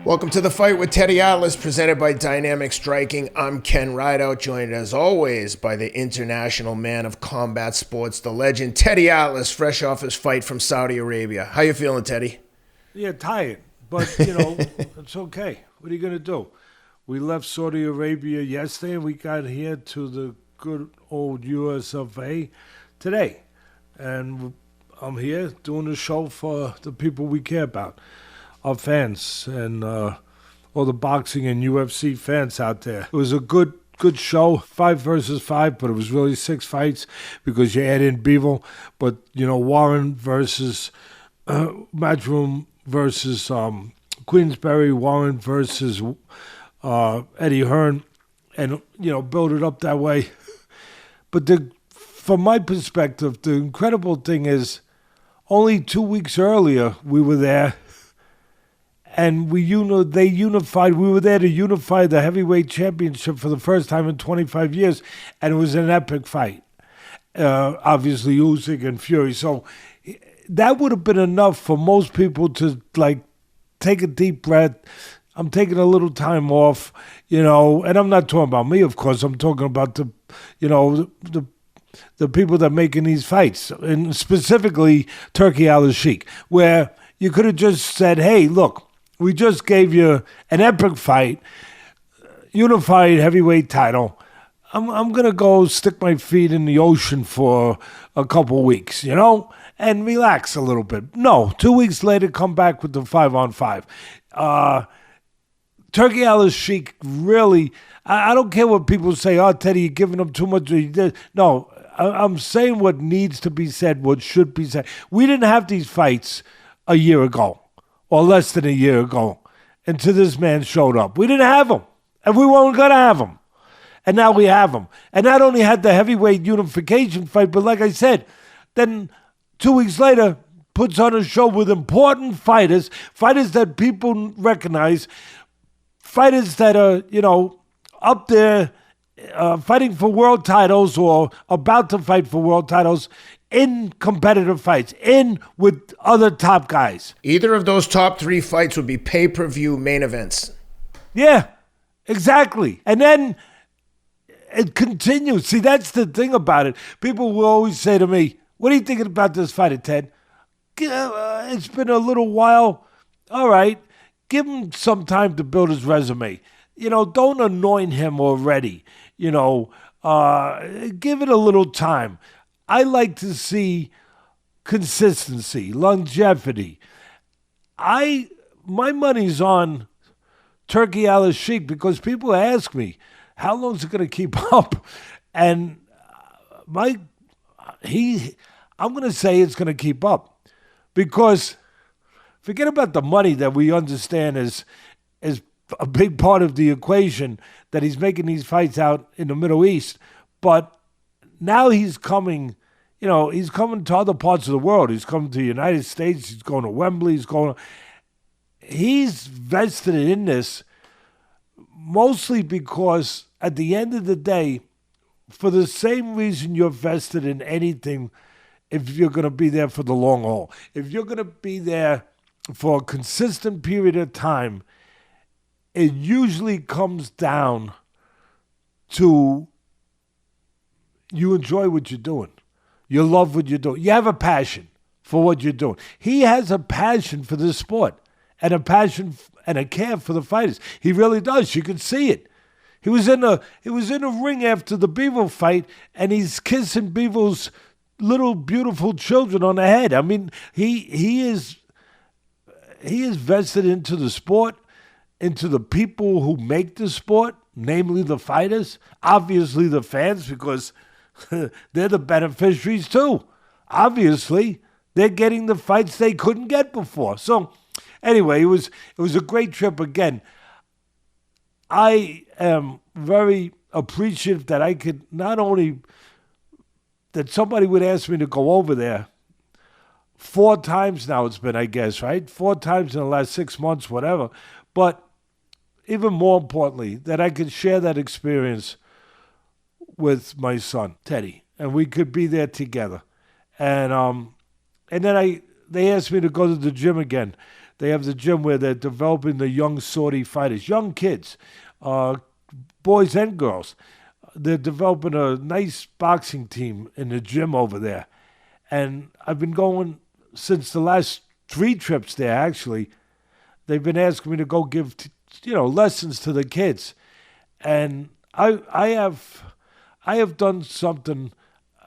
Welcome to The Fight with Teddy Atlas, presented by Dynamic Striking. I'm Ken Rideout, joined as always by the international man of combat sports, the legend Teddy Atlas, fresh off his fight from Saudi Arabia. How you feeling, Teddy? Yeah, tired, but, it's okay. What are you going to do? We left Saudi Arabia yesterday, and we got here to the good old US of A today. And I'm here doing the show for the people we care about. Our fans and all the boxing and UFC fans out there. It was a good show, 5 versus 5, but it was really 6 fights because you add in Bivol. But, Warren versus Matchroom versus Queensberry, Warren versus Eddie Hearn, and, build it up that way. But from my perspective, the incredible thing is only 2 weeks earlier we were there. And they unified. We were there to unify the heavyweight championship for the first time in 25 years, and it was an epic fight. Obviously, Usyk and Fury. So that would have been enough for most people to take a deep breath. I'm taking a little time off, and I'm not talking about me, of course. I'm talking about the people that are making these fights, and specifically Turki Al-Sheikh, where you could have just said, "Hey, look. We just gave you an epic fight, unified heavyweight title. I'm going to go stick my feet in the ocean for a couple weeks, and relax a little bit." No, 2 weeks later, come back with the 5-on-5. Turki Al-Sheikh really, I don't care what people say, "Oh, Teddy, you're giving him too much." No, I'm saying what needs to be said, what should be said. We didn't have these fights a year ago. Or less than a year ago, until this man showed up. We didn't have him, and we weren't going to have him. And now we have him. And not only had the heavyweight unification fight, but like I said, then 2 weeks later, puts on a show with important fighters that people recognize, fighters that are, up there fighting for world titles or about to fight for world titles, in competitive fights, in with other top guys. Either of those top 3 fights would be pay-per-view main events. Yeah, exactly. And then it continues. See, that's the thing about it. People will always say to me, "What are you thinking about this fight, Ted?" It's been a little while. All right, give him some time to build his resume. Don't anoint him already. Give it a little time. I like to see consistency, longevity. My money's on Turki Al-Sheikh because people ask me, how long is it going to keep up? And I'm going to say it's going to keep up because forget about the money that we understand is a big part of the equation that he's making these fights out in the Middle East. But now he's coming, he's coming to other parts of the world. He's coming to the United States. He's going to Wembley. He's vested in this mostly because at the end of the day, for the same reason you're vested in anything, if you're going to be there for the long haul, if you're going to be there for a consistent period of time, it usually comes down to you enjoy what you're doing. You love what you're doing. You have a passion for what you're doing. He has a passion for this sport and a passion and a care for the fighters. He really does. You can see it. He was in a ring after the Bivol fight, and he's kissing Bivol's little beautiful children on the head. I mean, he is vested into the sport, into the people who make the sport, namely the fighters, obviously the fans, because they're the beneficiaries too. Obviously, they're getting the fights they couldn't get before. So, anyway, it was a great trip again. I am very appreciative that I could not only that somebody would ask me to go over there 4 times now. It's been, I guess, right? 4 times in the last 6 months, whatever. But even more importantly, that I could share that experience with my son, Teddy, and we could be there together. And then they asked me to go to the gym again. They have the gym where they're developing the young Saudi fighters, young kids, boys and girls. They're developing a nice boxing team in the gym over there. And I've been going since the last 3 trips there, actually. They've been asking me to go give, lessons to the kids. And I have done something.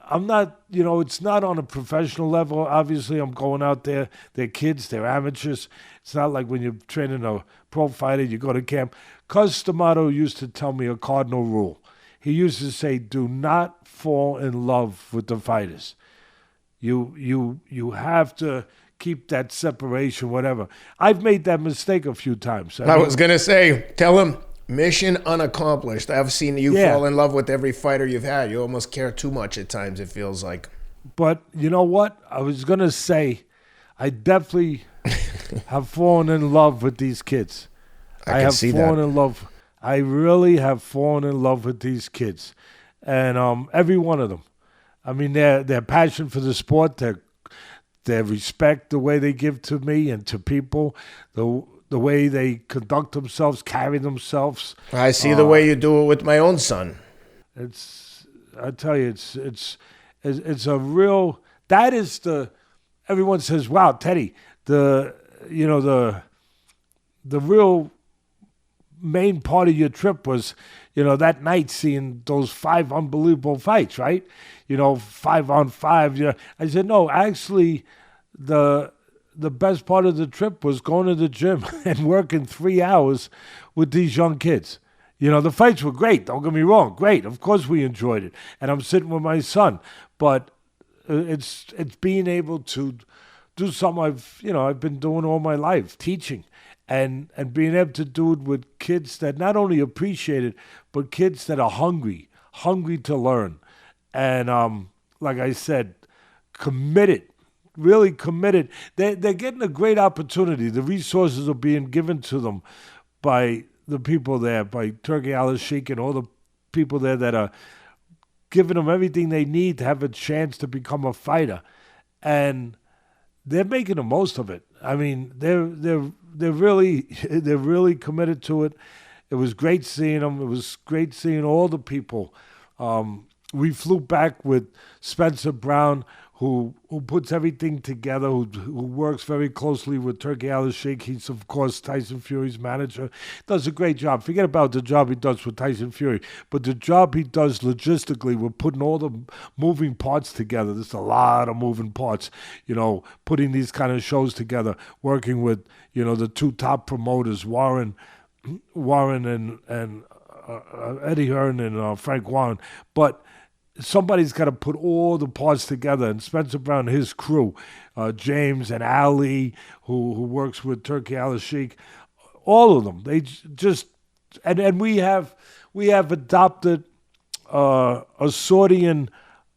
I'm not, it's not on a professional level. Obviously, I'm going out there. They're kids. They're amateurs. It's not like when you're training a pro fighter, you go to camp. Costa used to tell me a cardinal rule. He used to say, do not fall in love with the fighters. You have to keep that separation, whatever. I've made that mistake a few times. I was going to say, tell him, mission unaccomplished. I've seen you fall in love with every fighter you've had. You almost care too much at times, it feels like. But you know what? I was going to say, I definitely have fallen in love with these kids. I have fallen in love. I really have fallen in love with these kids. And every one of them. I mean, their passion for the sport, their respect, the way they give to me and to people, the way they conduct themselves, carry themselves. I see the way you do it with my own son. I tell you, it's a real. That is the. Everyone says, "Wow, Teddy, the real main part of your trip was, that night seeing those 5 unbelievable fights, right? 5-on-5. I said, no, actually, the best part of the trip was going to the gym and working 3 hours with these young kids. The fights were great. Don't get me wrong. Great. Of course we enjoyed it. And I'm sitting with my son. But it's being able to do something I've been doing all my life, teaching. And being able to do it with kids that not only appreciate it, but kids that are hungry to learn. And like I said, committed. Really committed. They're getting a great opportunity. The resources are being given to them by the people there, by Turki Al-Sheikh and all the people there that are giving them everything they need to have a chance to become a fighter. And they're making the most of it. I mean, they're really committed to it. It was great seeing them. It was great seeing all the people. We flew back with Spencer Brown, who puts everything together, who works very closely with Turki Al-Sheikh. He's, of course, Tyson Fury's manager. Does a great job. Forget about the job he does with Tyson Fury, but the job he does logistically with putting all the moving parts together. There's a lot of moving parts, putting these kind of shows together, working with, the 2 top promoters, Warren and Eddie Hearn and Frank Warren. But somebody's got to put all the parts together, and Spencer Brown, his crew, James and Ali, who works with Turki Al-Sheikh, all of them. They just and we have adopted a Saudian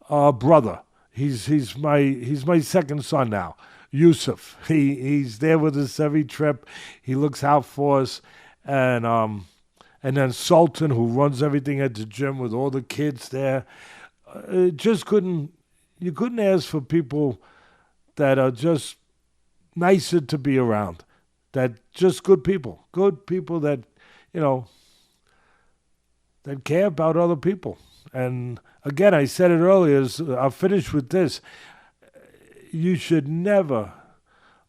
brother. He's my second son now, Yusuf. He's there with us every trip. He looks out for us, and then Sultan, who runs everything at the gym with all the kids there. You couldn't ask for people that are just nicer to be around, that just good people that, that care about other people. And again, I said it earlier, I'll finish with this. You should never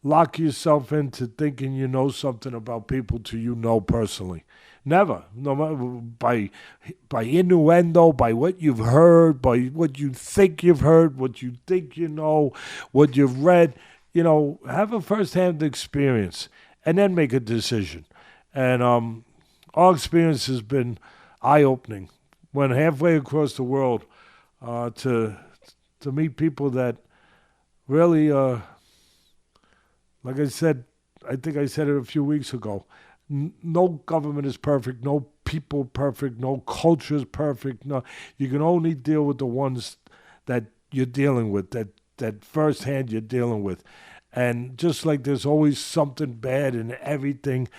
lock yourself into thinking you know something about people till you know personally. Never. No matter by innuendo, by what you've heard, by what you think you've heard, what you think you know, what you've read. Have a first-hand experience and then make a decision. And our experience has been eye-opening. Went halfway across the world to meet people that really, like I said, I think I said it a few weeks ago, no government is perfect, no people perfect, no culture is perfect. No, you can only deal with the ones that you're dealing with, that firsthand you're dealing with. And just like there's always something bad in everything,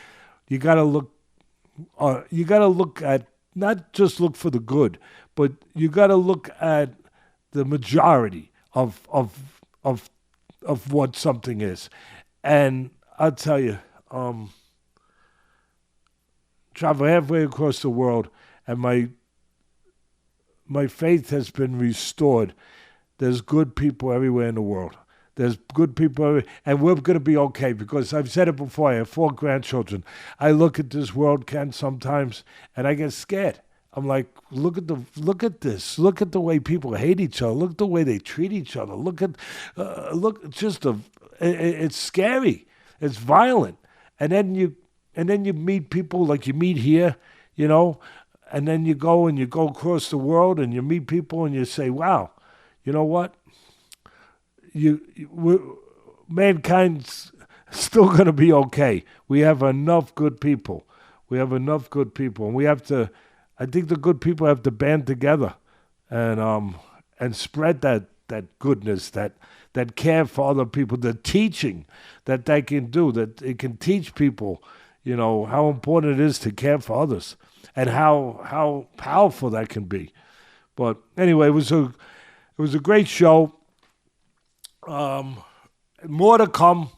you gotta look at, not just look for the good, but you gotta look at the majority of what something is. And I'll tell you, travel halfway across the world, and my faith has been restored. There's good people everywhere in the world. There's good people, and we're going to be okay, because I've said it before. I have 4 grandchildren. I look at this world, Ken, sometimes, and I get scared. I'm like, look at this. Look at the way people hate each other. Look at the way they treat each other. It's scary. It's violent. And then you meet people like you meet here, and then you go across the world and you meet people and you say, wow, you know what? Mankind's still going to be okay. We have enough good people. And we have to, I think the good people have to band together and spread that goodness, that care for other people, the teaching that they can do, that it can teach people, how important it is to care for others and how powerful that can be. But anyway, it was a great show. More to come.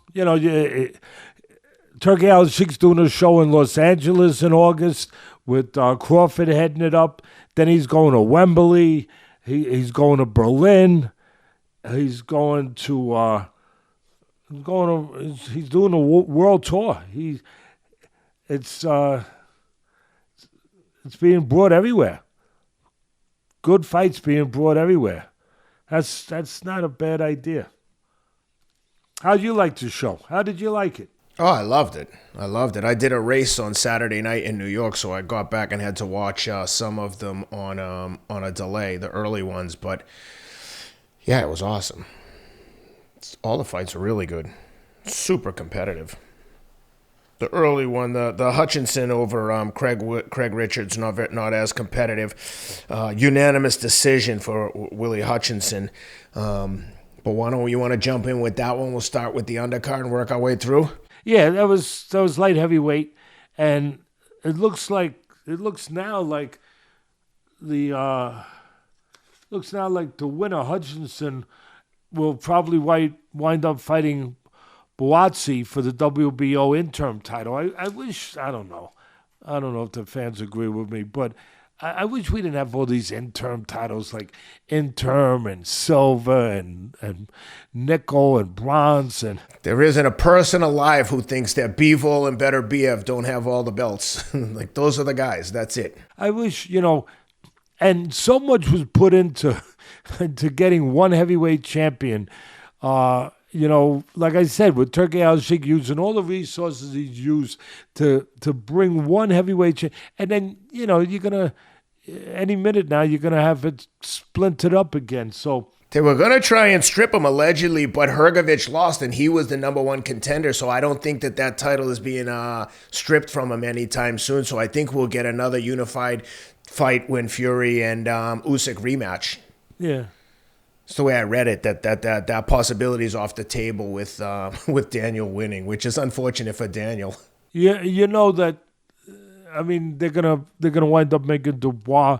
Turkey Al-Sheikh's doing a show in Los Angeles in August with Crawford heading it up. Then he's going to Wembley. He's going to Berlin. He's going to. He's doing a world tour. It's being brought everywhere. Good fights being brought everywhere. That's not a bad idea. How'd you like the show? How did you like it? Oh, I loved it. I did a race on Saturday night in New York, so I got back and had to watch some of them on a delay, the early ones. But yeah, it was awesome. All the fights were really good, super competitive. The early one, the Hutchinson over Craig Richards, not as competitive. Unanimous decision for Willy Hutchinson. But why don't you want to jump in with that one? We'll start with the undercard and work our way through. Yeah, that was light heavyweight, and it looks now like the winner Hutchinson will probably wind up fighting Boazzi for the WBO interim title. I wish, I don't know if the fans agree with me, but I wish we didn't have all these interim titles like interim and silver and nickel and bronze. And there isn't a person alive who thinks that Bivol and Better BF don't have all the belts. Like, those are the guys. That's it. I wish, and so much was put into getting one heavyweight champion. Like I said, with Turkey Al-Sheikh using all the resources he's used to bring one heavyweight champion, and then, you're going to, any minute now, you're going to have it splintered up again. So they were going to try and strip him, allegedly, but Hrgovic lost, and he was the number one contender, so I don't think that title is being stripped from him anytime soon. So I think we'll get another unified fight when Fury and Usyk rematch. Yeah. It's the way I read it, that possibility is off the table with Daniel winning, which is unfortunate for Daniel. Yeah, that. I mean, they're gonna wind up making Dubois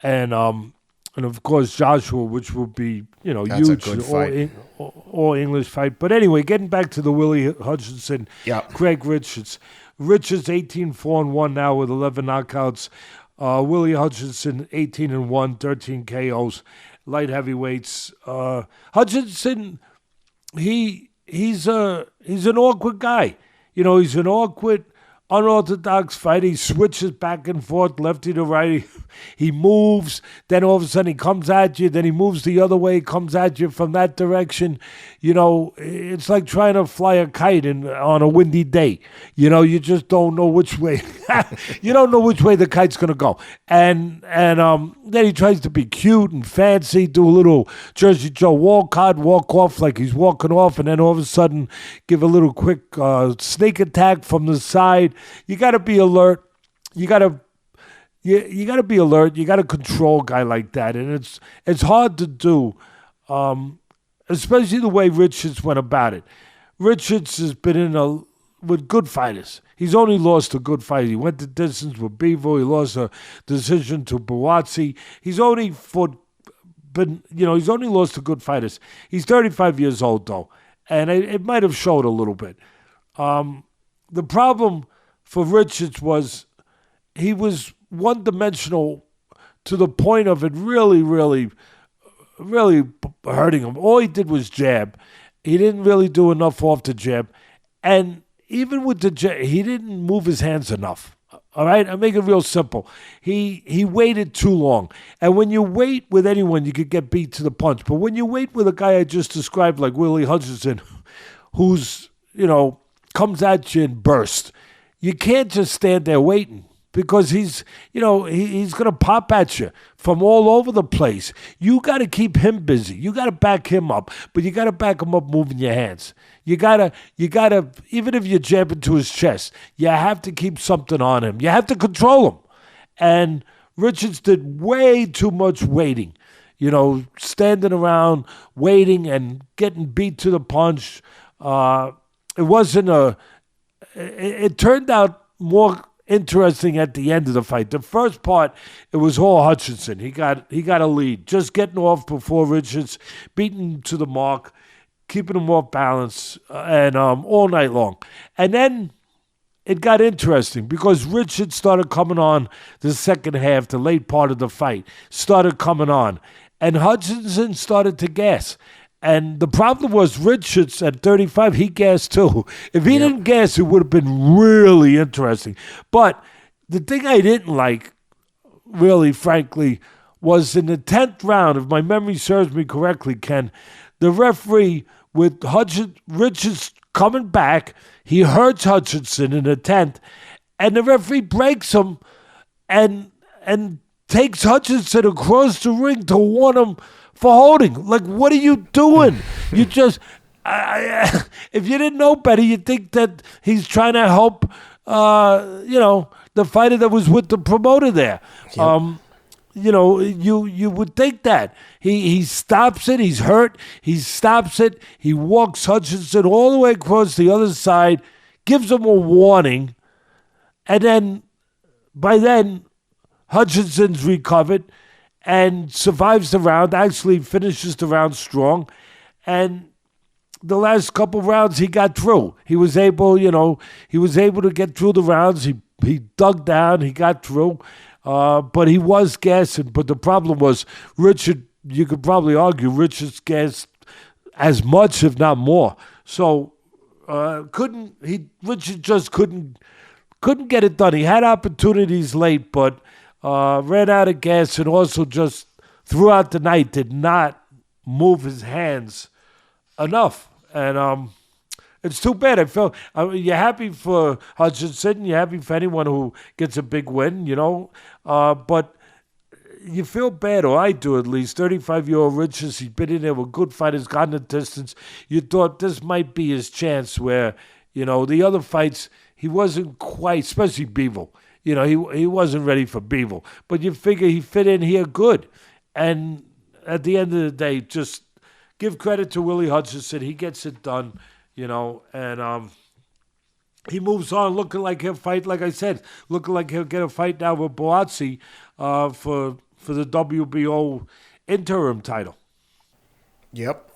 and of course Joshua, which will be That's huge, a good fight. all English fight. But anyway, getting back to the Willy Hutchinson, Craig Richards 18-4-1 now with 11 knockouts. Willy Hutchinson 18-1, 13 KOs. Light heavyweights. Hutchinson, he's an awkward guy. He's an awkward, unorthodox fighter. He switches back and forth, lefty to right. He moves. Then all of a sudden he comes at you. Then he moves the other way, comes at you from that direction. It's like trying to fly a kite on a windy day. You just don't know which way. You don't know which way the kite's going to go. And then he tries to be cute and fancy, do a little Jersey Joe walk off like he's walking off, and then all of a sudden give a little quick sneak attack from the side. You got to be alert. You got to be alert. You got to control a guy like that, and it's hard to do, especially the way Richards went about it. Richards has been with good fighters. He's only lost to good fighters. He went the distance with Bivol. He lost a decision to Boazzi. He's only lost to good fighters. He's 35 years old though, and it might have showed a little bit. The problem for Richards was he was one-dimensional to the point of it really, really, really hurting him. All he did was jab. He didn't really do enough off the jab. And even with the jab, he didn't move his hands enough. All right? I make it real simple. He waited too long. And when you wait with anyone, you could get beat to the punch. But when you wait with a guy I just described, like Willy Hutchinson, who's, comes at you and bursts, you can't just stand there waiting. Because he's going to pop at you from all over the place. You got to keep him busy. You got to back him up, but you got to back him up moving your hands. You got to, even if you jab into his chest, you have to keep something on him. You have to control him. And Richards did way too much waiting, standing around, waiting and getting beat to the punch. It turned out more interesting at the end of the fight. The first part, it was all Hutchinson. He got a lead, just getting off before Richards, beating him to the mark, keeping him off balance, and all night long. And then it got interesting because Richards started coming on the second half, the late part of the fight, started coming on. And Hutchinson started to gas. And the problem was Richards at 35, he gassed too. If he didn't gas, it would have been really interesting. But the thing I didn't like, really, frankly, was in the 10th round, if my memory serves me correctly, Ken, the referee with Richards coming back, he hurts Hutchinson in the 10th, and the referee breaks him and takes Hutchinson across the ring to warn him for holding. Like, what are you doing? You just, if you didn't know better, you'd think that he's trying to help, the fighter that was with the promoter there. Yep. You would think that. He stops it. He's hurt. He stops it. He walks Hutchinson all the way across the other side, gives him a warning, and then, by then, Hutchinson's recovered and survives the round, actually finishes the round strong. And the last couple of rounds he got through. He was able to get through the rounds. He dug down, he got through. But he was gassing. But the problem was Richard, you could probably argue Richard's gassed as much, if not more. So Richard just couldn't get it done. He had opportunities late, but ran out of gas, and also just throughout the night did not move his hands enough. And it's too bad. You're happy for Hutchinson. You're happy for anyone who gets a big win, but you feel bad, or I do at least. 35-year-old Richards, he's been in there with good fighters, gotten the distance. You thought this might be his chance where, the other fights, he wasn't quite, especially Bivol. He wasn't ready for Bivol. But you figure he fit in here good. And at the end of the day, just give credit to Willy Hutchinson. He gets it done, and he moves on looking like he'll fight, like I said, looking like he'll get a fight now with Boazzi for the WBO interim title. Yep.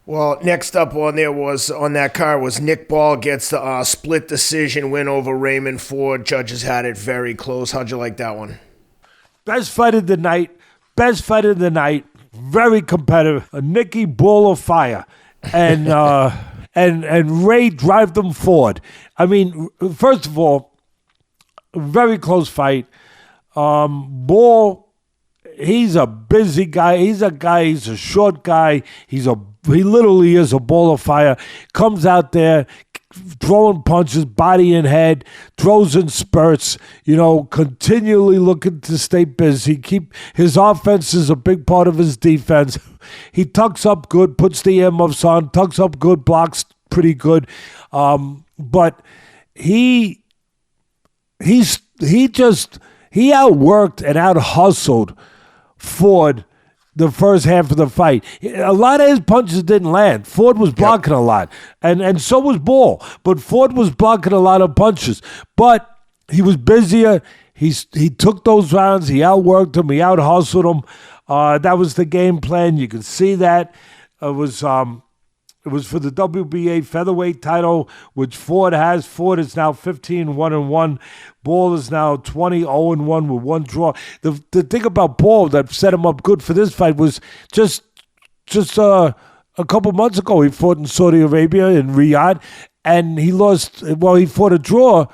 Well, next up on that card was Nick Ball gets the split decision win over Raymond Ford. Judges had it very close. How'd you like that one? Best fight of the night. Very competitive. A Nicky ball of fire. And and Ray drive them forward. I mean, first of all, very close fight. Ball, he's a busy guy. He's a short guy. He literally is a ball of fire. Comes out there, throwing punches, body and head, throws in spurts, continually looking to stay busy. His offense is a big part of his defense. He tucks up good, puts the earmuffs on, tucks up good, blocks pretty good. But he outworked and out-hustled Ford the first half of the fight. A lot of his punches didn't land. Ford was blocking a lot, and so was Ball. But Ford was blocking a lot of punches. But he was busier. He took those rounds. He outworked him. He out-hustled him. That was the game plan. You could see that. It was It was for the WBA featherweight title, which Ford has. Ford is now 15-1-1. Ball is now 20-0-1 with one draw. The thing about Ball that set him up good for this fight was just a couple months ago, he fought in Saudi Arabia in Riyadh, and he lost. Well, he fought a draw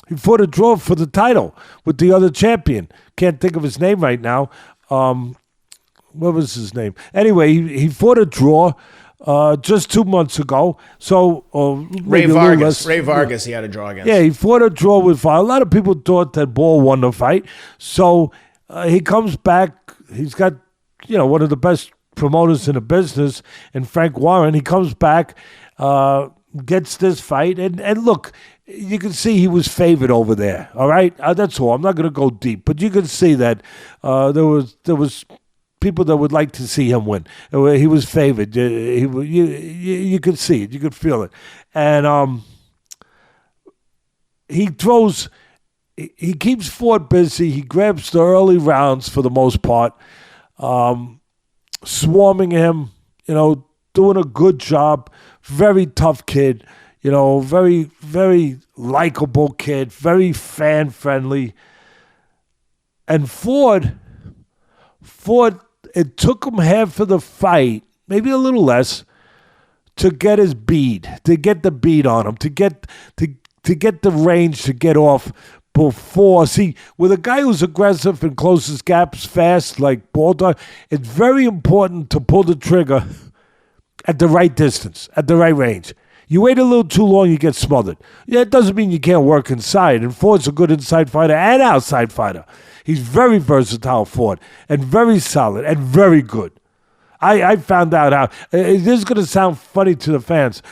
he fought a draw for the title with the other champion. Can't think of his name right now. What was his name? Anyway, he fought a draw just 2 months ago. So Ray Vargas, he had a draw against. Yeah, he fought a draw with a lot of people thought that Ball won the fight. So he comes back. He's got one of the best promoters in the business, and Frank Warren. He comes back, gets this fight, and look, you can see he was favored over there. All right, that's all. I'm not going to go deep, but you can see that there was people that would like to see him win. He was favored. You could see it. You could feel it. And he keeps Ford busy. He grabs the early rounds for the most part, swarming him, doing a good job. Very tough kid, very, very likable kid, very fan-friendly. And Ford, it took him half of the fight, maybe a little less, to get his bead, to get the bead on him, to get the range to get off before. See, with a guy who's aggressive and closes gaps fast like Balder, it's very important to pull the trigger at the right distance, at the right range. You wait a little too long, you get smothered. Yeah, it doesn't mean you can't work inside, and Ford's a good inside fighter and outside fighter. He's very versatile, Ford, and very solid, and very good. I found out how, this is going to sound funny to the fans.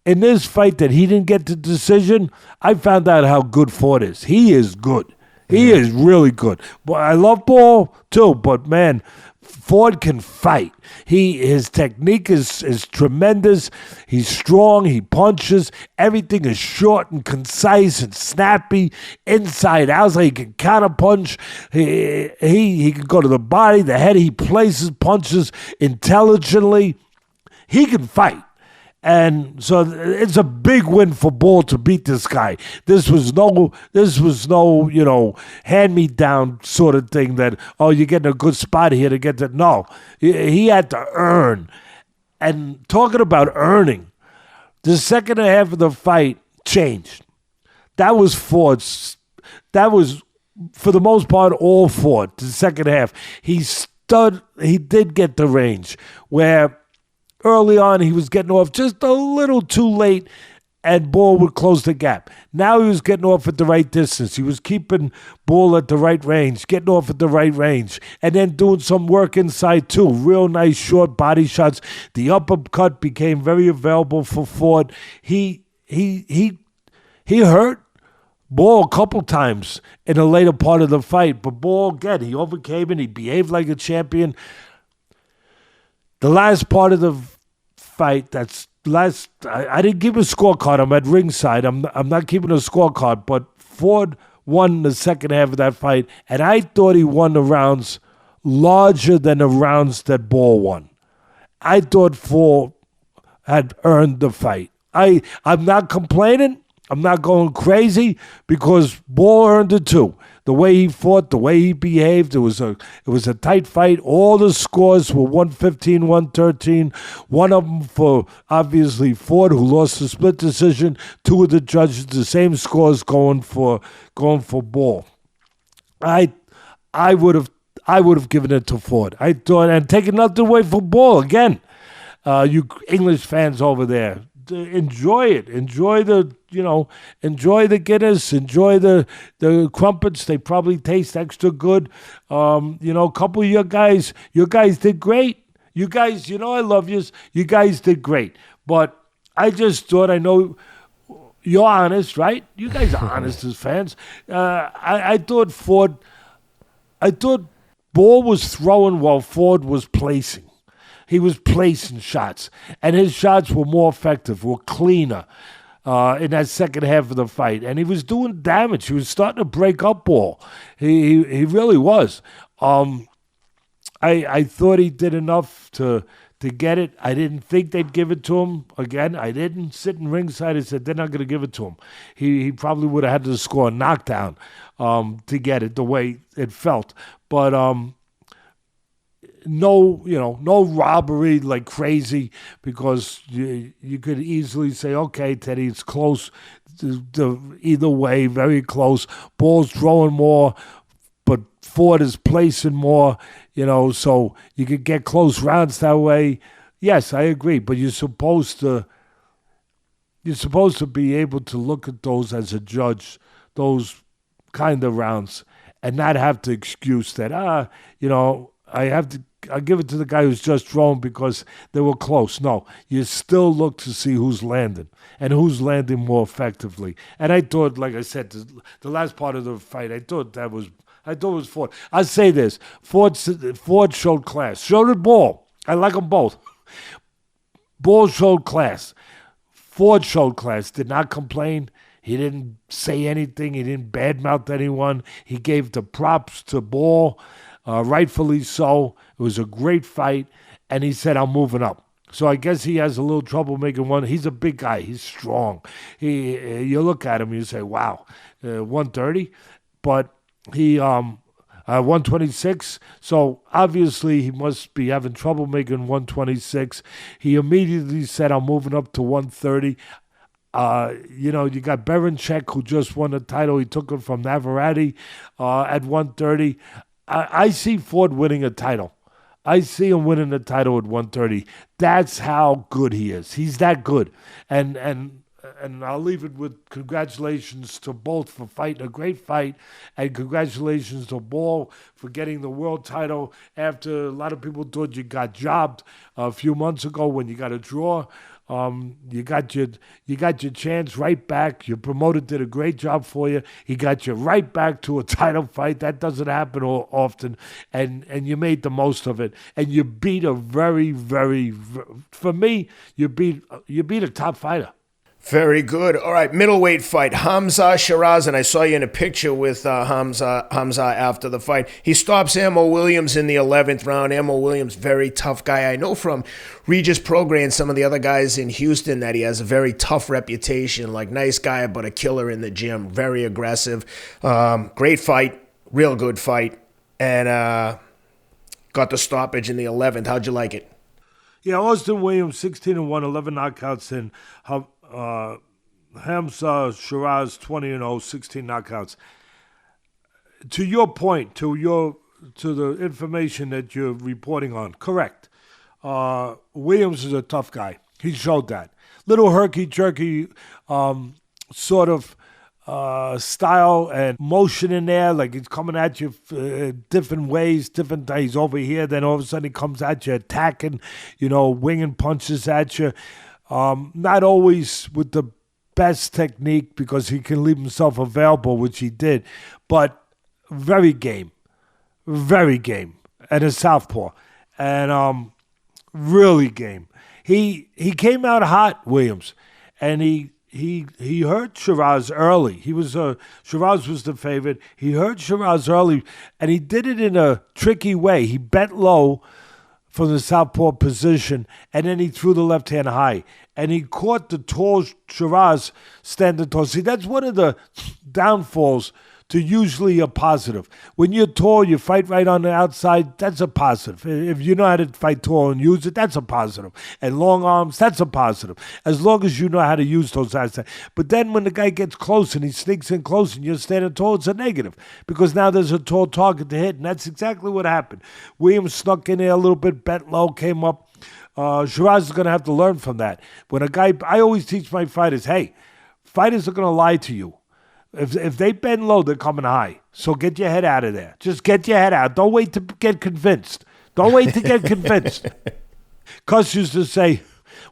In this fight that he didn't get the decision, I found out how good Ford is. He is good. He is really good. But I love Ball too, but man, Ford can fight. His technique is tremendous. He's strong. He punches. Everything is short and concise and snappy. Inside, outside. He can counterpunch. He can go to the body, the head. He places punches intelligently. He can fight. And so it's a big win for Ball to beat this guy. This was no, hand-me-down sort of thing that, you're getting a good spot here to get that. No, he had to earn. And talking about earning, the second half of the fight changed. That was Ford's. That was, for the most part, all Ford, the second half. He did get the range where early on, he was getting off just a little too late, and Ball would close the gap. Now he was getting off at the right distance. He was keeping Ball at the right range, getting off at the right range, and then doing some work inside too. Real nice short body shots. The uppercut became very available for Ford. He hurt Ball a couple times in the later part of the fight, but Ball, again, he overcame it. He behaved like a champion. The last part of the fight, I didn't give a scorecard. I'm at ringside. I'm not keeping a scorecard, but Ford won the second half of that fight, and I thought he won the rounds larger than the rounds that Ball won. I thought Ford had earned the fight. I'm not complaining. I'm not going crazy because Ball earned it too. The way he fought, the way he behaved, it was a tight fight. All the scores were 115, 113. One of them for, obviously, Ford, who lost the split decision. Two of the judges, the same scores going for Ball. I would have given it to Ford. I thought, and taken nothing away from Ball again. You English fans over there, enjoy it. Enjoy the Guinness. Enjoy the crumpets. They probably taste extra good. A couple of your guys did great. You guys, I love you. You guys did great. But I just thought, I know you're honest, right? You guys are honest as fans. I thought Ball was throwing while Ford was placing. He was placing shots, and his shots were more effective, were cleaner in that second half of the fight. And he was doing damage. He was starting to break up Ball. He really was. I thought he did enough to to get it. I didn't think they'd give it to him. Again, I didn't sit in ringside. I said, they're not going to give it to him. He probably would have had to score a knockdown to get it the way it felt. But no robbery like crazy, because you could easily say, okay, Teddy, it's close. Either way, very close. Ball's throwing more, but Ford is placing more, so you could get close rounds that way. Yes, I agree, but you're supposed to be able to look at those as a judge, those kind of rounds, and not have to excuse that, I'll give it to the guy who's just thrown because they were close. No, you still look to see who's landing and who's landing more effectively. And I thought, like I said, the last part of the fight, I thought it was Ford. I'll say this. Ford showed class. So did Ball. I like them both. Ball showed class. Ford showed class. Did not complain. He didn't say anything. He didn't badmouth anyone. He gave the props to Ball. Rightfully so. It was a great fight, and he said, I'm moving up. So I guess he has a little trouble making one. He's a big guy. He's strong. You look at him, you say, wow, 130. But he 126. So obviously he must be having trouble making 126. He immediately said, I'm moving up to 130. You got Berenchek, who just won the title. He took it from Navarrete at 130. I see Ford winning a title. I see him winning the title at 130. That's how good he is. He's that good. And I'll leave it with congratulations to both for fighting a great fight, and congratulations to Ball for getting the world title after a lot of people thought you got jobbed a few months ago when you got a draw. You got your chance right back. Your promoter did a great job for you. He got you right back to a title fight. That doesn't happen often, and you made the most of it. And you beat a very, very, for me, you beat a top fighter. Very good. All right, middleweight fight. Hamzah Sheeraz, and I saw you in a picture with Hamzah after the fight. He stops Ammo Williams in the 11th round. Ammo Williams, very tough guy. I know from Regis Prograis and some of the other guys in Houston that he has a very tough reputation, like nice guy, but a killer in the gym. Very aggressive. Great fight. Real good fight. And got the stoppage in the 11th. How'd you like it? Yeah, Austin Williams, 16-1, 11 knockouts in. Hamzah Sheeraz 20-0, 16 knockouts. To your point, to the information that you're reporting on, correct. Williams is a tough guy. He showed that. Little herky-jerky sort of style and motion in there, like he's coming at you different ways, different. He's over here, then all of a sudden he comes at you attacking, winging punches at you. Not always with the best technique because he can leave himself available, which he did, but very game, and a southpaw, and really game. He came out hot, Williams, and he hurt Sheeraz early. Sheeraz was the favorite. He hurt Sheeraz early, and he did it in a tricky way. He bent low from the southpaw position, and then he threw the left hand high. And he caught the tall Sheeraz standing tall. See, that's one of the downfalls to usually a positive. When you're tall, you fight right on the outside, that's a positive. If you know how to fight tall and use it, that's a positive. And long arms, that's a positive. As long as you know how to use those assets. But then when the guy gets close and he sneaks in close and you're standing tall, it's a negative. Because now there's a tall target to hit, and that's exactly what happened. Williams snuck in there a little bit, bent low, came up. Sheeraz is going to have to learn from that. When a guy, I always teach my fighters, hey, fighters are going to lie to you. If they bend low, they're coming high. So get your head out of there. Just get your head out. Don't wait to get convinced. Cus used to say,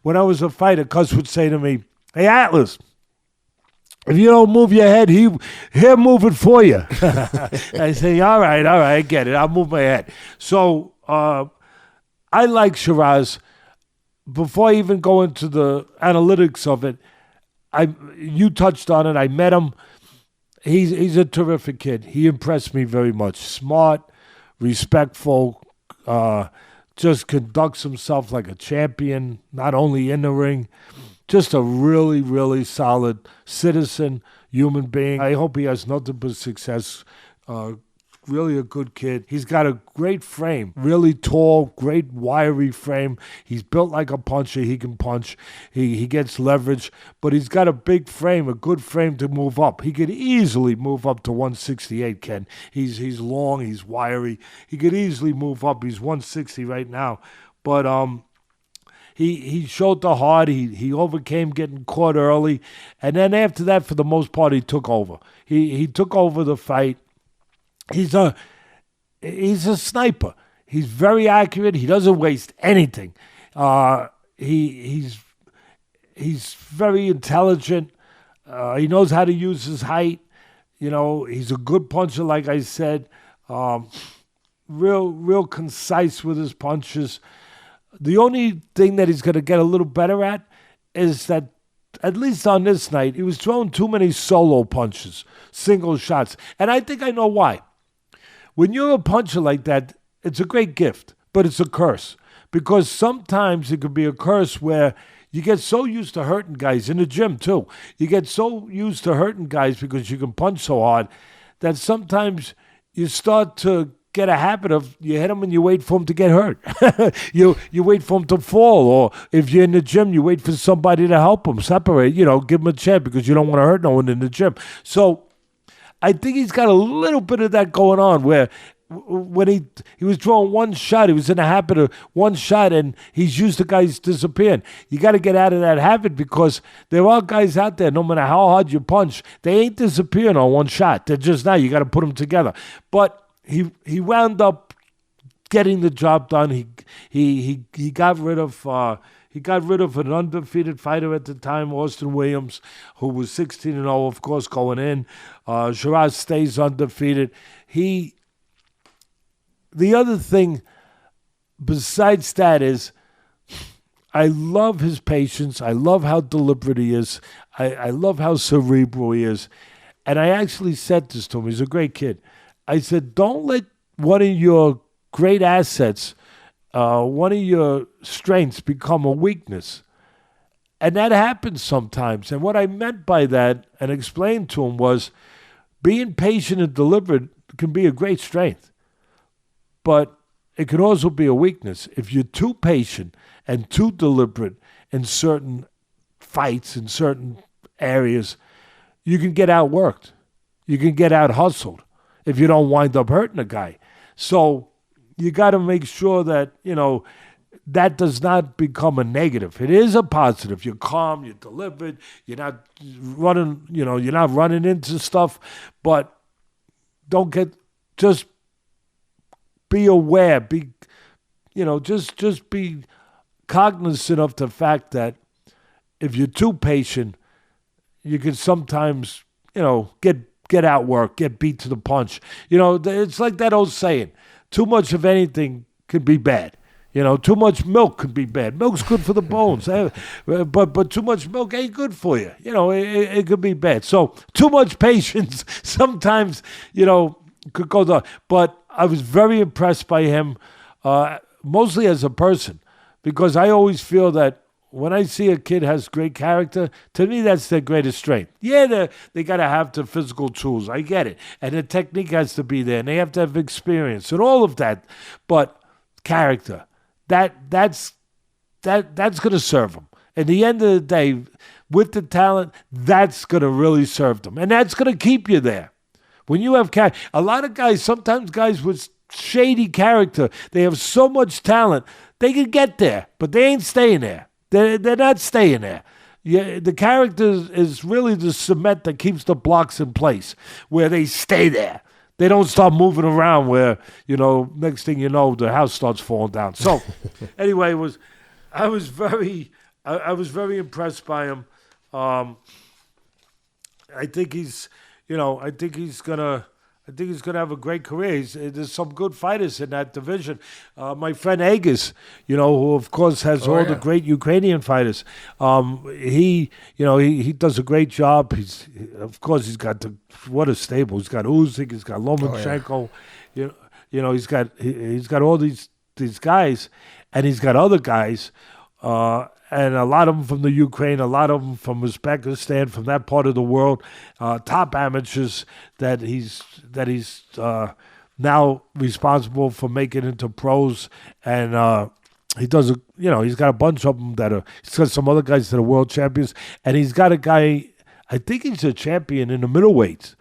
when I was a fighter, Cus would say to me, hey, Atlas, if you don't move your head, he'll move it for you. I say, all right, I get it. I'll move my head. So I like Sheeraz. Before I even go into the analytics of it, you touched on it. I met him. He's a terrific kid. He impressed me very much. Smart, respectful, just conducts himself like a champion, not only in the ring, just a really, really solid citizen, human being. I hope he has nothing but success. Really a good kid. He's got a great frame, really tall, great wiry frame. He's built like a puncher. He can punch. He gets leverage, but he's got a big frame, a good frame to move up. He could easily move up to 168, Ken. He's long, he's wiry. He could easily move up. He's 160 right now. But he showed the heart. He overcame getting caught early. And then after that, for the most part, he took over. He took over the fight. He's a sniper. He's very accurate. He doesn't waste anything. He's very intelligent. He knows how to use his height. He's a good puncher, like I said. Real concise with his punches. The only thing that he's going to get a little better at is that, at least on this night, he was throwing too many solo punches, single shots. And I think I know why. When you're a puncher like that, it's a great gift, but it's a curse. Because sometimes it could be a curse where you get so used to hurting guys, in the gym too. You get so used to hurting guys because you can punch so hard that sometimes you start to get a habit of you hit them and you wait for them to get hurt. You wait for them to fall. Or if you're in the gym, you wait for somebody to help them, separate, give them a chance because you don't want to hurt no one in the gym. So I think he's got a little bit of that going on where when he was throwing one shot, he was in a habit of one shot and he's used to guys disappearing. You got to get out of that habit because there are guys out there, no matter how hard you punch, they ain't disappearing on one shot. They're just not. You got to put them together. But he wound up getting the job done. He got rid of an undefeated fighter at the time, Austin Williams, who was 16-0, of course, going in. Sheeraz stays undefeated. The other thing besides that is I love his patience. I love how deliberate he is. I love how cerebral he is. And I actually said this to him. He's a great kid. I said, don't let one of your great assets, one of your strengths become a weakness. And that happens sometimes. And what I meant by that and explained to him was being patient and deliberate can be a great strength. But it can also be a weakness. If you're too patient and too deliberate in certain fights, in certain areas, you can get outworked. You can get out-hustled if you don't wind up hurting a guy. So you got to make sure that, that does not become a negative. It is a positive. You're calm, you're deliberate, you're not running into stuff, but just be aware, just be cognizant of the fact that if you're too patient, you can sometimes, get outworked, get beat to the punch. It's like that old saying, too much of anything can be bad. Too much milk could be bad. Milk's good for the bones, but too much milk ain't good for you. It could be bad. So too much patience sometimes, could go down. But I was very impressed by him, mostly as a person, because I always feel that when I see a kid has great character, to me that's their greatest strength. Yeah, they got to have the physical tools. I get it. And the technique has to be there. And they have to have experience and all of that. But character, that's going to serve them. At the end of the day, with the talent, that's going to really serve them. And that's going to keep you there. When you have character, a lot of guys, sometimes guys with shady character, they have so much talent, they can get there, but they ain't staying there. They're not staying there. Yeah, the character is really the cement that keeps the blocks in place, where they stay there. They don't start moving around where, next thing you know, the house starts falling down. So, anyway, I was very impressed by him. I think he's gonna have a great career. There's some good fighters in that division. My friend Agus, who of course has all the great Ukrainian fighters. He does a great job. He's got what a stable. He's got Usyk. He's got Lomachenko. He's got all these these guys, and he's got other guys, and a lot of them from the Ukraine, a lot of them from Uzbekistan, from that part of the world, top amateurs that he's now responsible for making into pros, and he does he's got a bunch of them he's got some other guys that are world champions, and he's got a guy, I think he's a champion in the middleweights,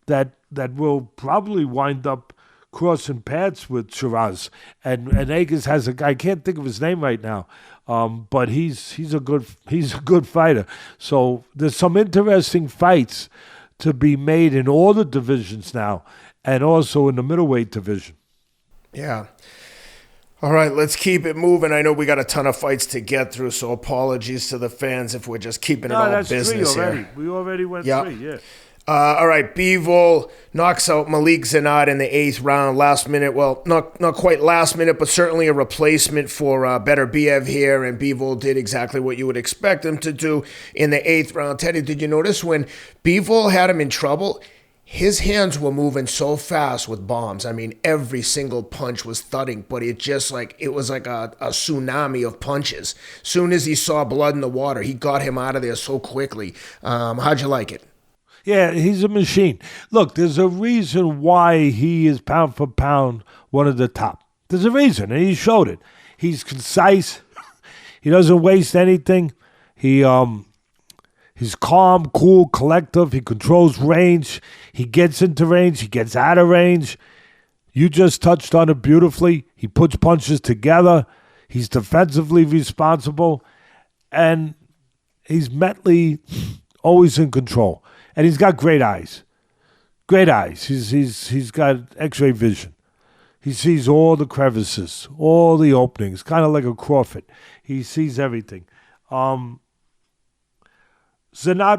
that will probably wind up crossing paths with Sheeraz, and Agas has a guy, I can't think of his name right now, but he's a good fighter. So there's some interesting fights to be made in all the divisions now, and also in the middleweight division. Yeah. All right, let's keep it moving. I know we got a ton of fights to get through, so apologies to the fans if we're just keeping it all business here. We already went 3, yeah. All right, Bivol knocks out Malik Zinad in the 8th round, last minute. Well, not quite last minute, but certainly a replacement for Better Biev here, and Bivol did exactly what you would expect him to do in the 8th round. Teddy, did you notice when Bivol had him in trouble, his hands were moving so fast with bombs? I mean, every single punch was thudding, but it was like a tsunami of punches. Soon as he saw blood in the water, he got him out of there so quickly. How'd you like it? Yeah, he's a machine. Look, there's a reason why he is pound for pound one of the top. There's a reason, and he showed it. He's concise. He doesn't waste anything. He's calm, cool, collective. He controls range. He gets into range. He gets out of range. You just touched on it beautifully. He puts punches together. He's defensively responsible. And he's mentally always in control. And he's got great eyes. Great eyes. He's got X-ray vision. He sees all the crevices, all the openings, kind of like a Crawford. He sees everything. Zinad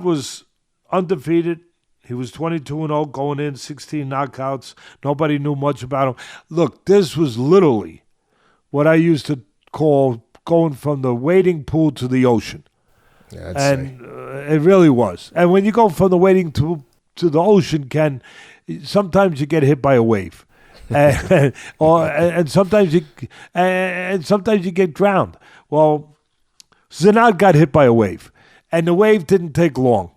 was undefeated. He was 22-0 going in, 16 knockouts. Nobody knew much about him. Look, this was literally what I used to call going from the wading pool to the ocean. Yeah, it really was. And when you go from the wading to the ocean, Ken, sometimes you get hit by a wave, and sometimes you get drowned. Well, Zinad got hit by a wave, and the wave didn't take long.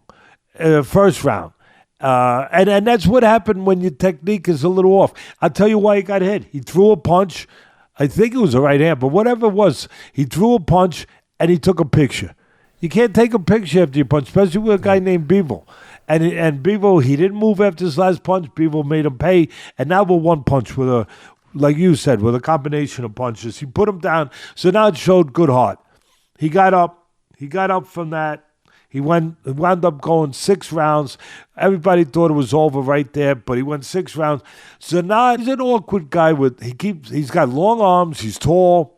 First round, and that's what happened when your technique is a little off. I'll tell you why he got hit. He threw a punch. I think it was a right hand, but whatever it was, he threw a punch and he took a picture. You can't take a picture after you punch, especially with a guy named Bivol. And Bivol, he didn't move after his last punch. Bivol made him pay. And now with one punch, like you said, with a combination of punches, he put him down. So now it showed good heart. He got up. He got up from that. He wound up going 6 rounds. Everybody thought it was over right there, but he went 6 rounds. Zinad is an awkward guy. He's got long arms. He's tall.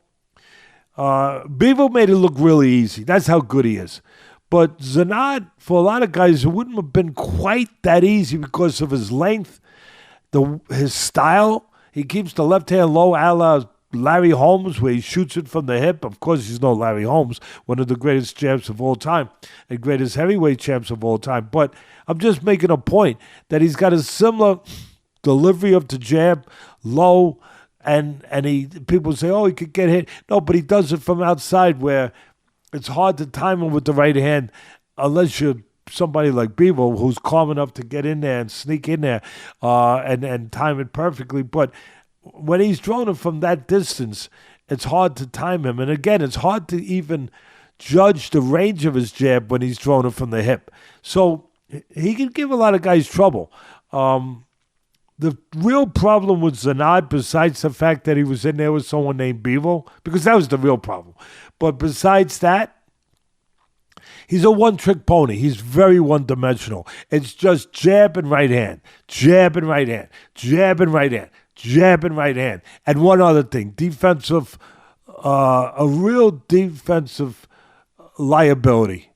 Bivol made it look really easy. That's how good he is. But Zinad, for a lot of guys, it wouldn't have been quite that easy because of his length, his style. He keeps the left hand low, a la Larry Holmes, where he shoots it from the hip. Of course, he's no Larry Holmes, one of the greatest champs of all time and greatest heavyweight champs of all time. But I'm just making a point that he's got a similar delivery of the jab, low, and people say, oh, he could get hit. No, but he does it from outside where it's hard to time him with the right hand unless you're somebody like Bivol who's calm enough to get in there and sneak in there and time it perfectly. But when he's thrown it from that distance, it's hard to time him. And again, it's hard to even judge the range of his jab when he's thrown it from the hip. So he can give a lot of guys trouble. The real problem with Zinad, besides the fact that he was in there with someone named Bivol, because that was the real problem. But besides that, he's a one-trick pony. He's very one-dimensional. It's just jab and right hand, jab and right hand, jab and right hand, jab and right hand. And one other thing, a real defensive liability.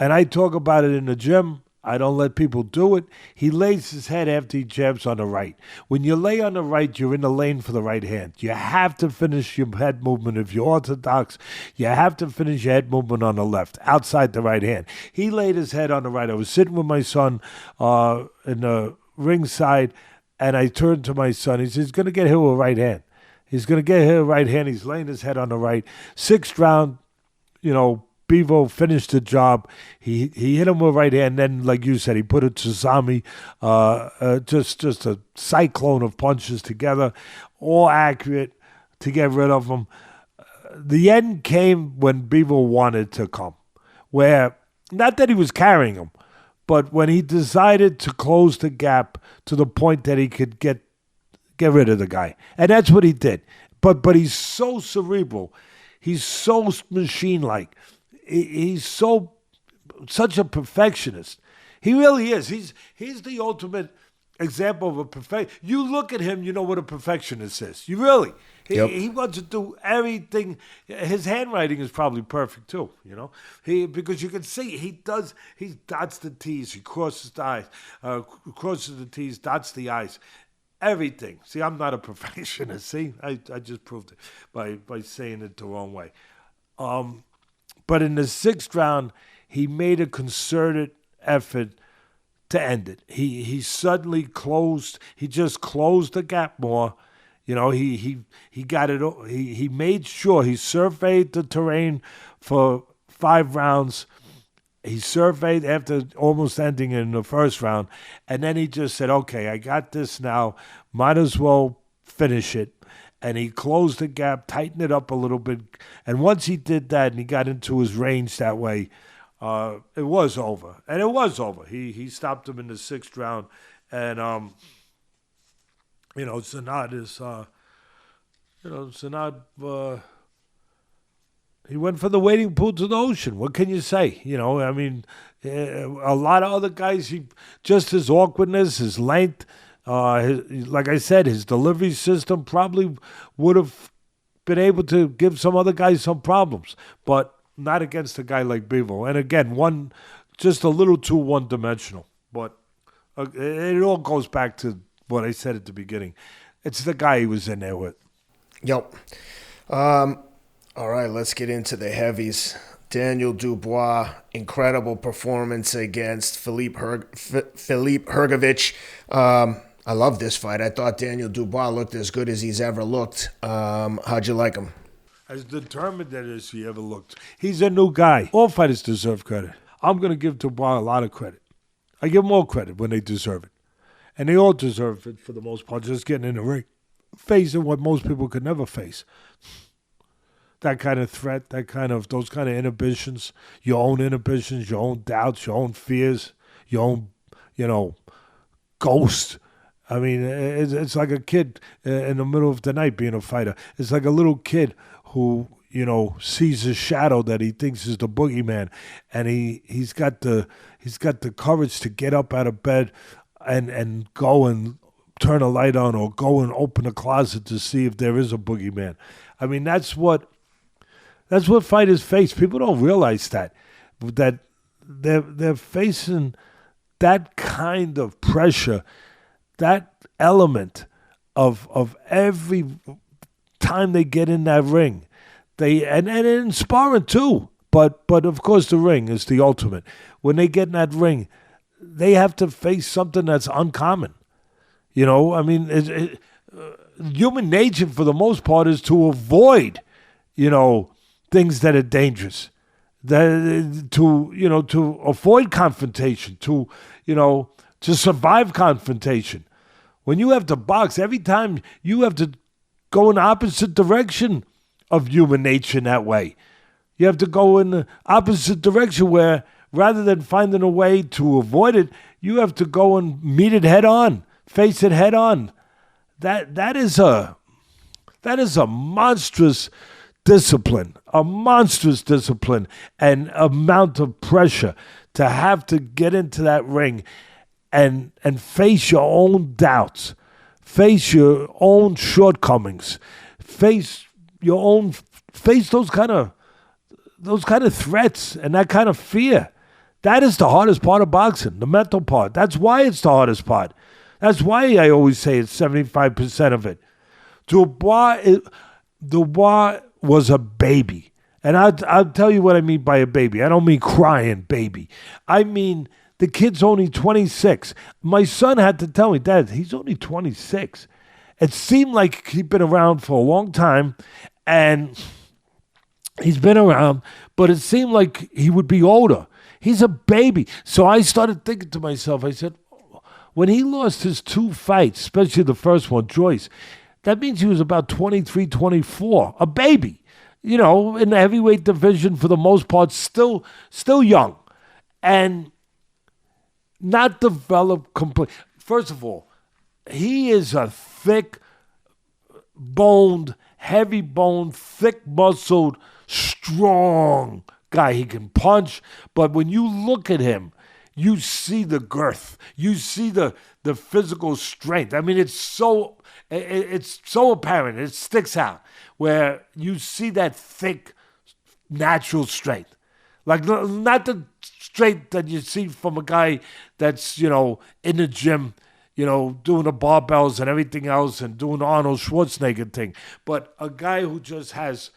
And I talk about it in the gym. I don't let people do it. He lays his head after he jabs on the right. When you lay on the right, you're in the lane for the right hand. You have to finish your head movement. If you're orthodox, you have to finish your head movement on the left, outside the right hand. He laid his head on the right. I was sitting with my son in the ringside, and I turned to my son. He says, he's going to get hit with a right hand. He's going to get hit with a right hand. He's laying his head on the right. 6th round, Bivol finished the job. He hit him with a right hand. Then, like you said, he put a tsunami, just a cyclone of punches together, all accurate to get rid of him. The end came when Bivol wanted to come, where, not that he was carrying him, but when he decided to close the gap to the point that he could get rid of the guy. And that's what he did. But he's so cerebral. He's so machine-like. He's such a perfectionist. He really is. He's the ultimate example of a perfect. You look at him, you know what a perfectionist is. You really. He wants to do everything. His handwriting is probably perfect too, because you can see he dots the T's, he crosses the I's, crosses the T's, dots the I's. Everything. See, I'm not a perfectionist. See, I just proved it by saying it the wrong way. But in the 6th round, he made a concerted effort to end it. He suddenly closed. He just closed the gap more. He got it. He made sure he surveyed the terrain for 5 rounds. He surveyed after almost ending in the 1st round, and then he just said, okay, I got this now. Might as well finish it. And he closed the gap, tightened it up a little bit. And once he did that and he got into his range that way, it was over. And it was over. He stopped him in the 6th round. And, Zinad is, he went from the wading pool to the ocean. What can you say? A lot of other guys, just his awkwardness, his length, like I said, his delivery system probably would have been able to give some other guys some problems, but not against a guy like Bivol. And again, just a little too one-dimensional. But it all goes back to what I said at the beginning. It's the guy he was in there with. Yep. All right, let's get into the heavies. Daniel Dubois, incredible performance against Filip Hrgovic. I love this fight. I thought Daniel Dubois looked as good as he's ever looked. How'd you like him? As determined as he ever looked. He's a new guy. All fighters deserve credit. I'm going to give Dubois a lot of credit. I give them all credit when they deserve it. And they all deserve it for the most part, just getting in the ring. Facing what most people could never face. That kind of threat, those kind of inhibitions, your own inhibitions, your own doubts, your own fears, your own, ghost. I mean, it's like a kid in the middle of the night being a fighter. It's like a little kid who, sees a shadow that he thinks is the boogeyman, and he's got the courage to get up out of bed and go and turn a light on or go and open a closet to see if there is a boogeyman. I mean, that's what fighters face. People don't realize that they're facing that kind of pressure, that element of every time they get in that ring. And in sparring too. But of course the ring is the ultimate. When they get in that ring, they have to face something that's uncommon. Human nature for the most part is to avoid, things that are dangerous. To avoid confrontation, to survive confrontation. When you have to box, every time you have to go in the opposite direction of human nature in that way. You have to go in the opposite direction where rather than finding a way to avoid it, you have to go and meet it head on, face it head on. That is a monstrous discipline, and amount of pressure to have to get into that ring and face your own doubts, face your own shortcomings, face those kind of threats and that kind of fear. That is the hardest part of boxing, the mental part. That's why it's the hardest part. That's why I always say it's 75% of it. Dubois was a baby. And I'll tell you what I mean by a baby. I don't mean crying baby. I mean the kid's only 26. My son had to tell me, Dad, he's only 26. it seemed like he'd been around for a long time, and he's been around, but it seemed like he would be older. He's a baby. So I started thinking to myself, I said, when he lost his 2 fights, especially the first one, Joyce, that means he was about 23, 24, a baby. In the heavyweight division for the most part, still young. And not developed completely. First of all, he is a thick-boned, heavy-boned, thick-muscled, strong guy. He can punch, but when you look at him, you see the girth. You see the physical strength. I mean, it's so apparent. It sticks out where you see that thick, natural strength. Like, not the strength that you see from a guy that's, in the gym, doing the barbells and everything else and doing the Arnold Schwarzenegger thing. But a guy who just has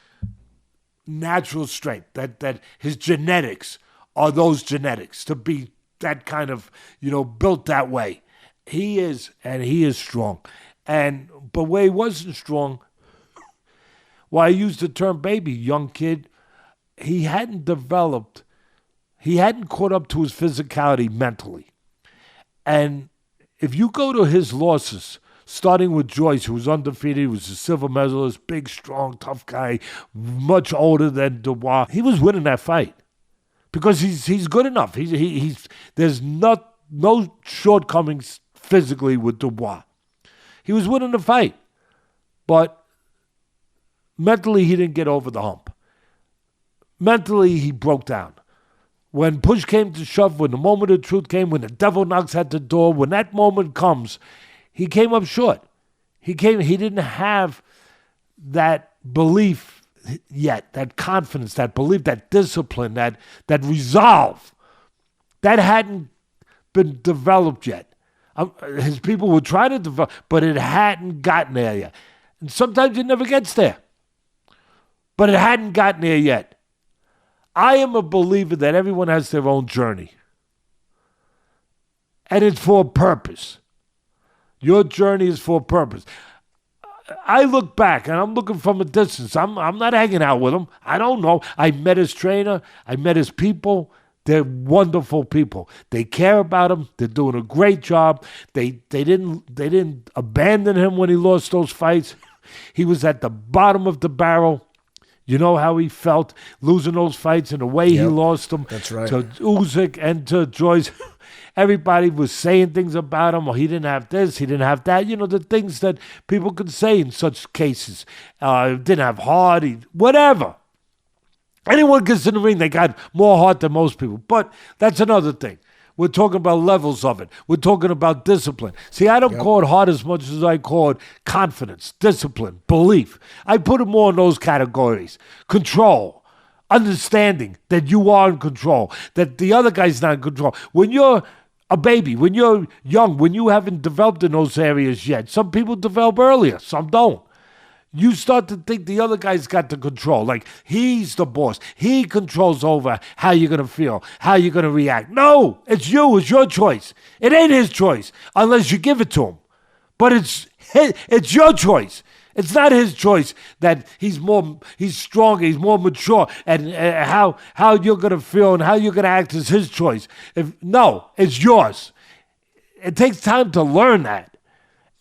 natural strength, that his genetics are those genetics to be that kind of, built that way. He is strong. But where he wasn't strong, I used the term baby, young kid, he hadn't caught up to his physicality mentally. And if you go to his losses, starting with Joyce, who was undefeated, he was a silver medalist, big, strong, tough guy, much older than Dubois, he was winning that fight. Because he's good enough. There's no shortcomings physically with Dubois. He was winning the fight, but mentally he didn't get over the hump. Mentally he broke down. When push came to shove, when the moment of truth came, when the devil knocks at the door, when that moment comes, he came up short. He didn't have that belief yet, that confidence, that belief, that discipline, that resolve. That hadn't been developed yet. His people were trying to develop, but it hadn't gotten there yet. And sometimes it never gets there. But it hadn't gotten there yet. I am a believer that everyone has their own journey. And it's for a purpose. Your journey is for a purpose. I look back, and I'm looking from a distance. I'm not hanging out with him. I don't know. I met his trainer. I met his people. They're wonderful people. They care about him. They're doing a great job. They didn't abandon him when he lost those fights. He was at the bottom of the barrel. You know how he felt losing those fights and the way he lost them. That's right. To Usyk and to Joyce. Everybody was saying things about him. He didn't have this, he didn't have that. The things that people could say in such cases. Didn't have heart, whatever. Anyone gets in the ring, they got more heart than most people. But that's another thing. We're talking about levels of it. We're talking about discipline. See, I don't call it heart as much as I call it confidence, discipline, belief. I put it more in those categories. Control. Understanding that you are in control, that the other guy's not in control. When you're a baby, when you're young, when you haven't developed in those areas yet, some people develop earlier, some don't. You start to think the other guy's got the control, like he's the boss. He controls over how you're going to feel, how you're going to react. No, it's you, it's your choice. It ain't his choice unless you give it to him. But it's your choice. It's not his choice that he's stronger, he's more mature, and how you're going to feel and how you're going to act is his choice. No, it's yours. It takes time to learn that.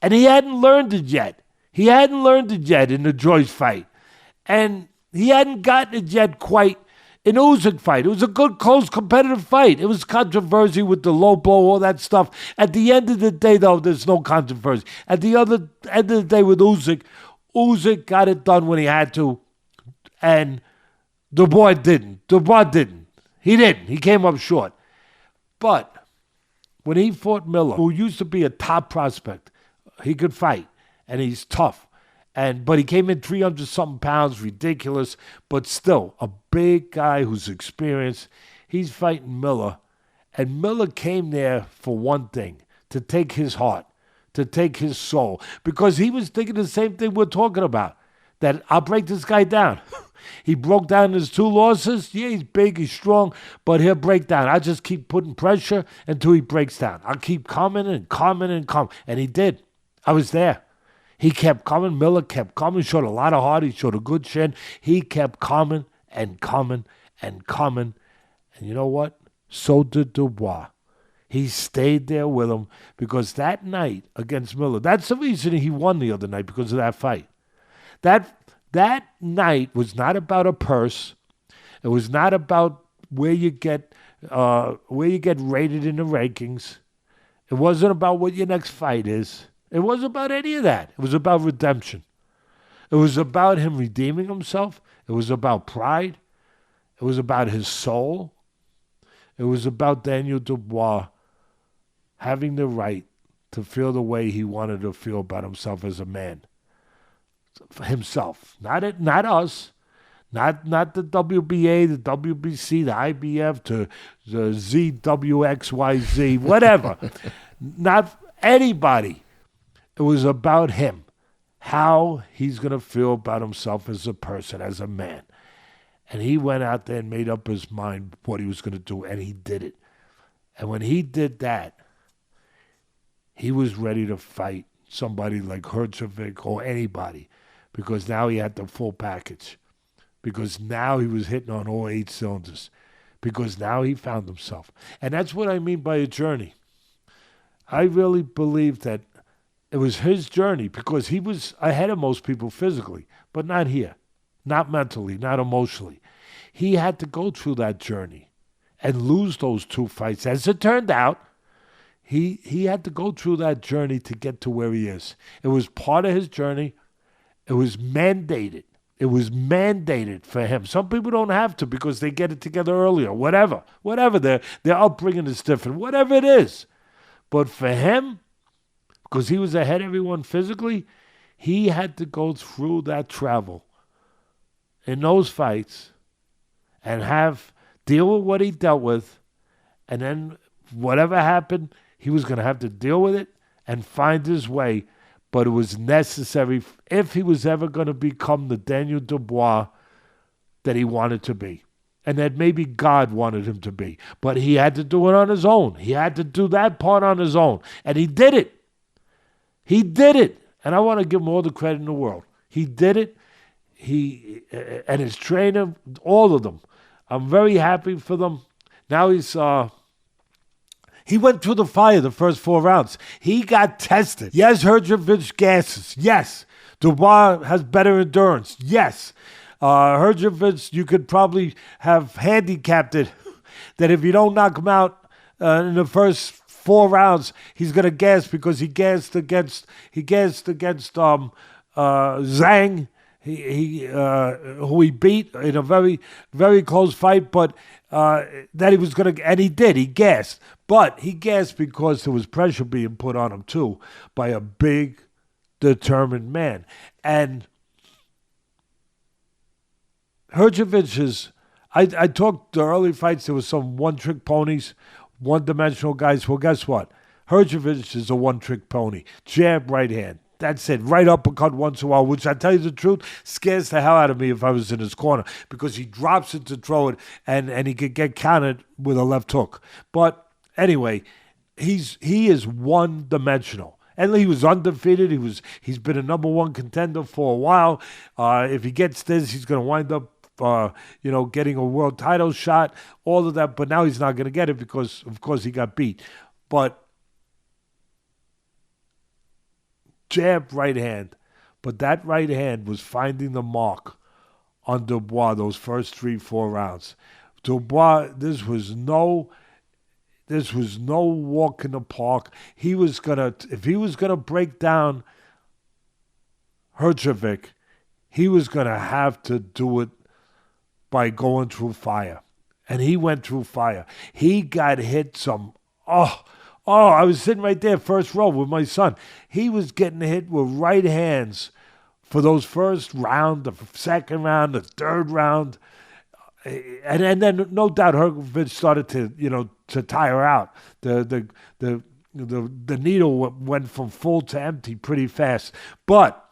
And he hadn't learned it yet. He hadn't learned it yet in the Joyce fight. And he hadn't gotten it yet quite in the Usyk fight. It was a good, close, competitive fight. It was controversy with the low blow, all that stuff. At the end of the day, though, there's no controversy. At the end of the day with Usyk got it done when he had to, and Dubois didn't. He didn't. He came up short. But when he fought Miller, who used to be a top prospect, he could fight, and he's tough. But he came in 300-something pounds, ridiculous, but still a big guy who's experienced. He's fighting Miller, and Miller came there for one thing, to take his heart, to take his soul, because he was thinking the same thing we're talking about, that I'll break this guy down. He broke down his 2 losses. Yeah, he's big, he's strong, but he'll break down. I'll just keep putting pressure until he breaks down. I'll keep coming and coming and coming, and he did. I was there. He kept coming. Miller kept coming. Showed a lot of heart. He showed a good chin. He kept coming and coming and coming. And you know what? So did Dubois. He stayed there with him because that night against Miller, that's the reason he won the other night, because of that fight. That night was not about a purse. It was not about where you get rated in the rankings. It wasn't about what your next fight is. It wasn't about any of that. It was about redemption. It was about him redeeming himself. It was about pride. It was about his soul. It was about Daniel Dubois having the right to feel the way he wanted to feel about himself as a man. Himself. Not us. Not the WBA, the WBC, the IBF, to the ZWXYZ, whatever. Not anybody. It was about him. How he's going to feel about himself as a person, as a man. And he went out there and made up his mind what he was going to do, and he did it. And when he did that, he was ready to fight somebody like Hrgovic or anybody, because now he had the full package. Because now he was hitting on all 8 cylinders. Because now he found himself. And that's what I mean by a journey. I really believe that it was his journey, because he was ahead of most people physically, but not here. Not mentally, not emotionally. He had to go through that journey and lose those 2 fights. As it turned out, he had to go through that journey to get to where he is. It was part of his journey. It was mandated. It was mandated for him. Some people don't have to because they get it together earlier. Whatever. Their upbringing is different. Whatever it is. But for him, because he was ahead of everyone physically, he had to go through that travel in those fights and deal with what he dealt with. And then whatever happened, he was going to have to deal with it and find his way. But it was necessary if he was ever going to become the Daniel Dubois that he wanted to be. And that maybe God wanted him to be. But he had to do it on his own. He had to do that part on his own. And he did it. He did it. And I want to give him all the credit in the world. He did it. He and his trainer, all of them. I'm very happy for them. Now he went through the fire the first 4 rounds. He got tested. Yes, Hrgovic gasses. Yes. Dubois has better endurance. Yes. Hrgovic, you could probably have handicapped it that if you don't knock him out in the first 4 rounds, he's going to gas, because he gassed against Zhang, who he beat in a very, very close fight, but that he was going to, and he did, he gassed. But he gassed because there was pressure being put on him too by a big, determined man. And Hrgovic is, I talked the early fights, there was some one-trick ponies, one-dimensional guys. Well, guess what? Hrgovic is a one-trick pony. Jab, right hand. That's it. Right uppercut once in a while, which, I tell you the truth, scares the hell out of me if I was in his corner, because he drops it to throw it, and he could get countered with a left hook. But anyway, he is one-dimensional. And he was undefeated. He's been a number 1 contender for a while. If he gets this, he's going to wind up getting a world title shot, all of that. But now he's not going to get it because, of course, he got beat. But jab, right hand. But that right hand was finding the mark on Dubois those first 3-4 rounds. Dubois, this was no walk in the park. If he was gonna break down Hrgovic, he was gonna have to do it by going through fire. And he went through fire. He got hit some, I was sitting right there, first row with my son. He was getting hit with right hands for those first round, the second round, the third round. And then, no doubt, Hrgovic started to tire out. The needle went from full to empty pretty fast. But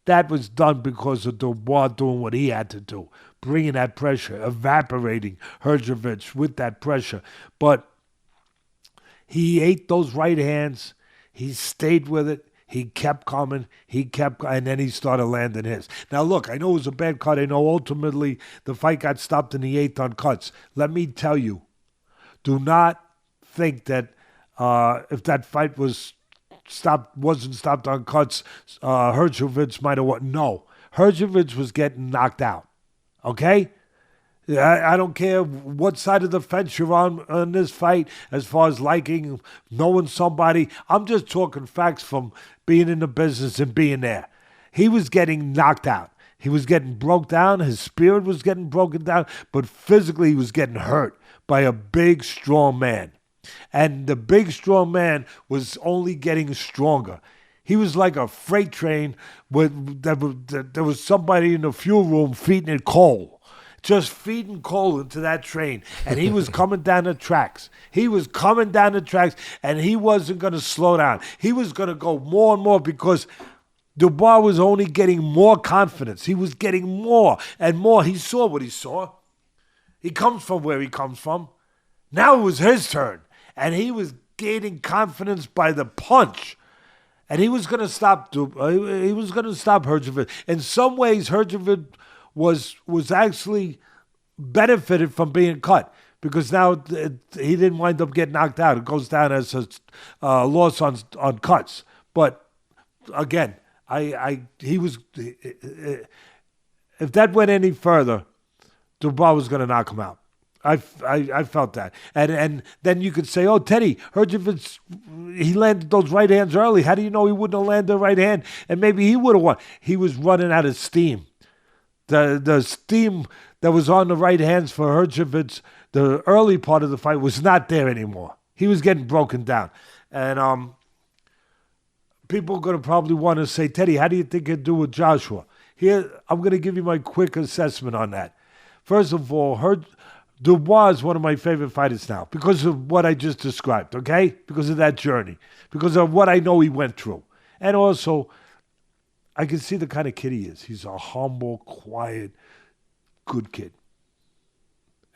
that was done because of Dubois doing what he had to do, bringing that pressure, evaporating Hrgovic with that pressure. But he ate those right hands. He stayed with it. He kept coming. And then he started landing his. Now, look, I know it was a bad cut. I know ultimately the fight got stopped in the 8th on cuts. Let me tell you, do not think that if that fight wasn't stopped on cuts, Hrgovic might have won. No, Hrgovic was getting knocked out. Okay? I don't care what side of the fence you're on this fight as far as liking, knowing somebody. I'm just talking facts from being in the business and being there. He was getting knocked out. He was getting broke down. His spirit was getting broken down, but physically he was getting hurt by a big, strong man. And the big, strong man was only getting stronger. He was like a freight train there was somebody in the fuel room feeding it coal. Just feeding coal into that train. And he was coming down the tracks. And he wasn't going to slow down. He was going to go more and more because Dubois was only getting more confidence. He was getting more and more. He saw what he saw. He comes from where he comes from. Now it was his turn. And he was gaining confidence by the punch. And he was going to stop Hrgovic. In some ways, Hrgovic was actually benefited from being cut because now he didn't wind up getting knocked out. It goes down as a loss on cuts. But again, if that went any further, Dubois was going to knock him out. I felt that. And then you could say, oh, Teddy, Hrgovic, he landed those right hands early. How do you know he wouldn't have landed the right hand? And maybe he would have won. He was running out of steam. The steam that was on the right hands for Hrgovic, the early part of the fight, was not there anymore. He was getting broken down. And people are going to probably want to say, Teddy, how do you think he'd do with Joshua? Here, I'm going to give you my quick assessment on that. First of all, Dubois is one of my favorite fighters now because of what I just described, okay? Because of that journey. Because of what I know he went through. And also, I can see the kind of kid he is. He's a humble, quiet, good kid.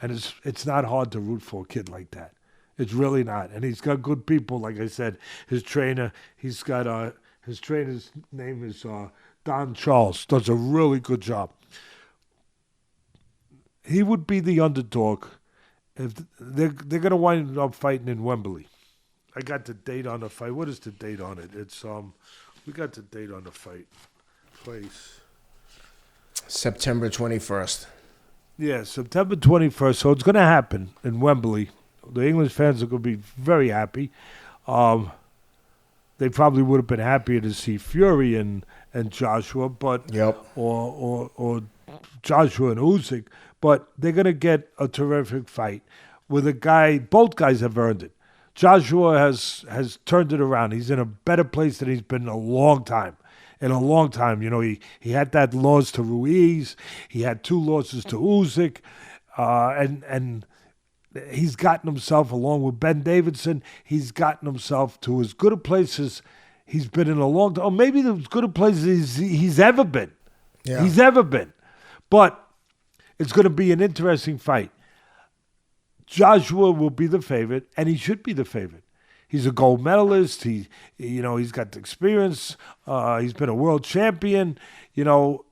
And it's not hard to root for a kid like that. It's really not. And he's got good people, like I said. His trainer, his trainer's name is Don Charles. Does a really good job. He would be the underdog if they're going to wind up fighting in Wembley. I got the date on the fight. What is the date on it? It's we got the date on the fight. Place. September 21st. Yeah, September 21st. So it's going to happen in Wembley. The English fans are going to be very happy. They probably would have been happier to see Fury and Joshua, but or Joshua and Usyk, but they're going to get a terrific fight with a guy. Both guys have earned it. Joshua has turned it around. He's in a better place than he's been in a long time. In a long time, you know, he had that loss to Ruiz. He had 2 losses to Usyk, and he's gotten himself, along with Ben Davidson, he's gotten himself to as good a place as he's been in a long time, or maybe as good a place as he's ever been. Yeah. He's ever been. But it's going to be an interesting fight. Joshua will be the favorite, and he should be the favorite. He's a gold medalist. He's got the experience. He's been a world champion. You know,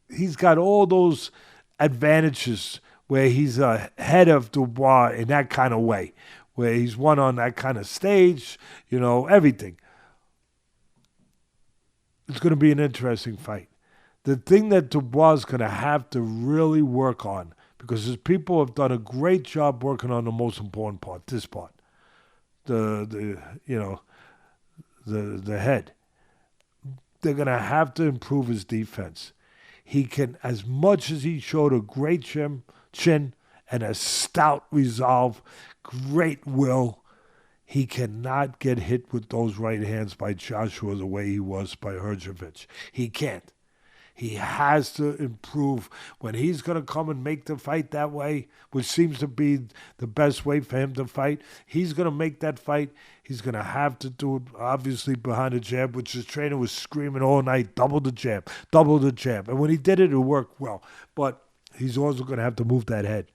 he's got all those advantages where he's ahead of Dubois in that kind of way, where he's won on that kind of stage, you know, everything. It's going to be an interesting fight. The thing that Dubois is going to have to really work on, because his people have done a great job working on the most important part, this part. The head. They're going to have to improve his defense. He can, as much as he showed a great chin and a stout resolve, great will, he cannot get hit with those right hands by Joshua the way he was by Hrgovic. He can't. He has to improve. When he's going to come and make the fight that way, which seems to be the best way for him to fight, he's going to make that fight. He's going to have to do it, obviously, behind the jab, which his trainer was screaming all night, double the jab, double the jab. And when he did it, it worked well. But he's also going to have to move that head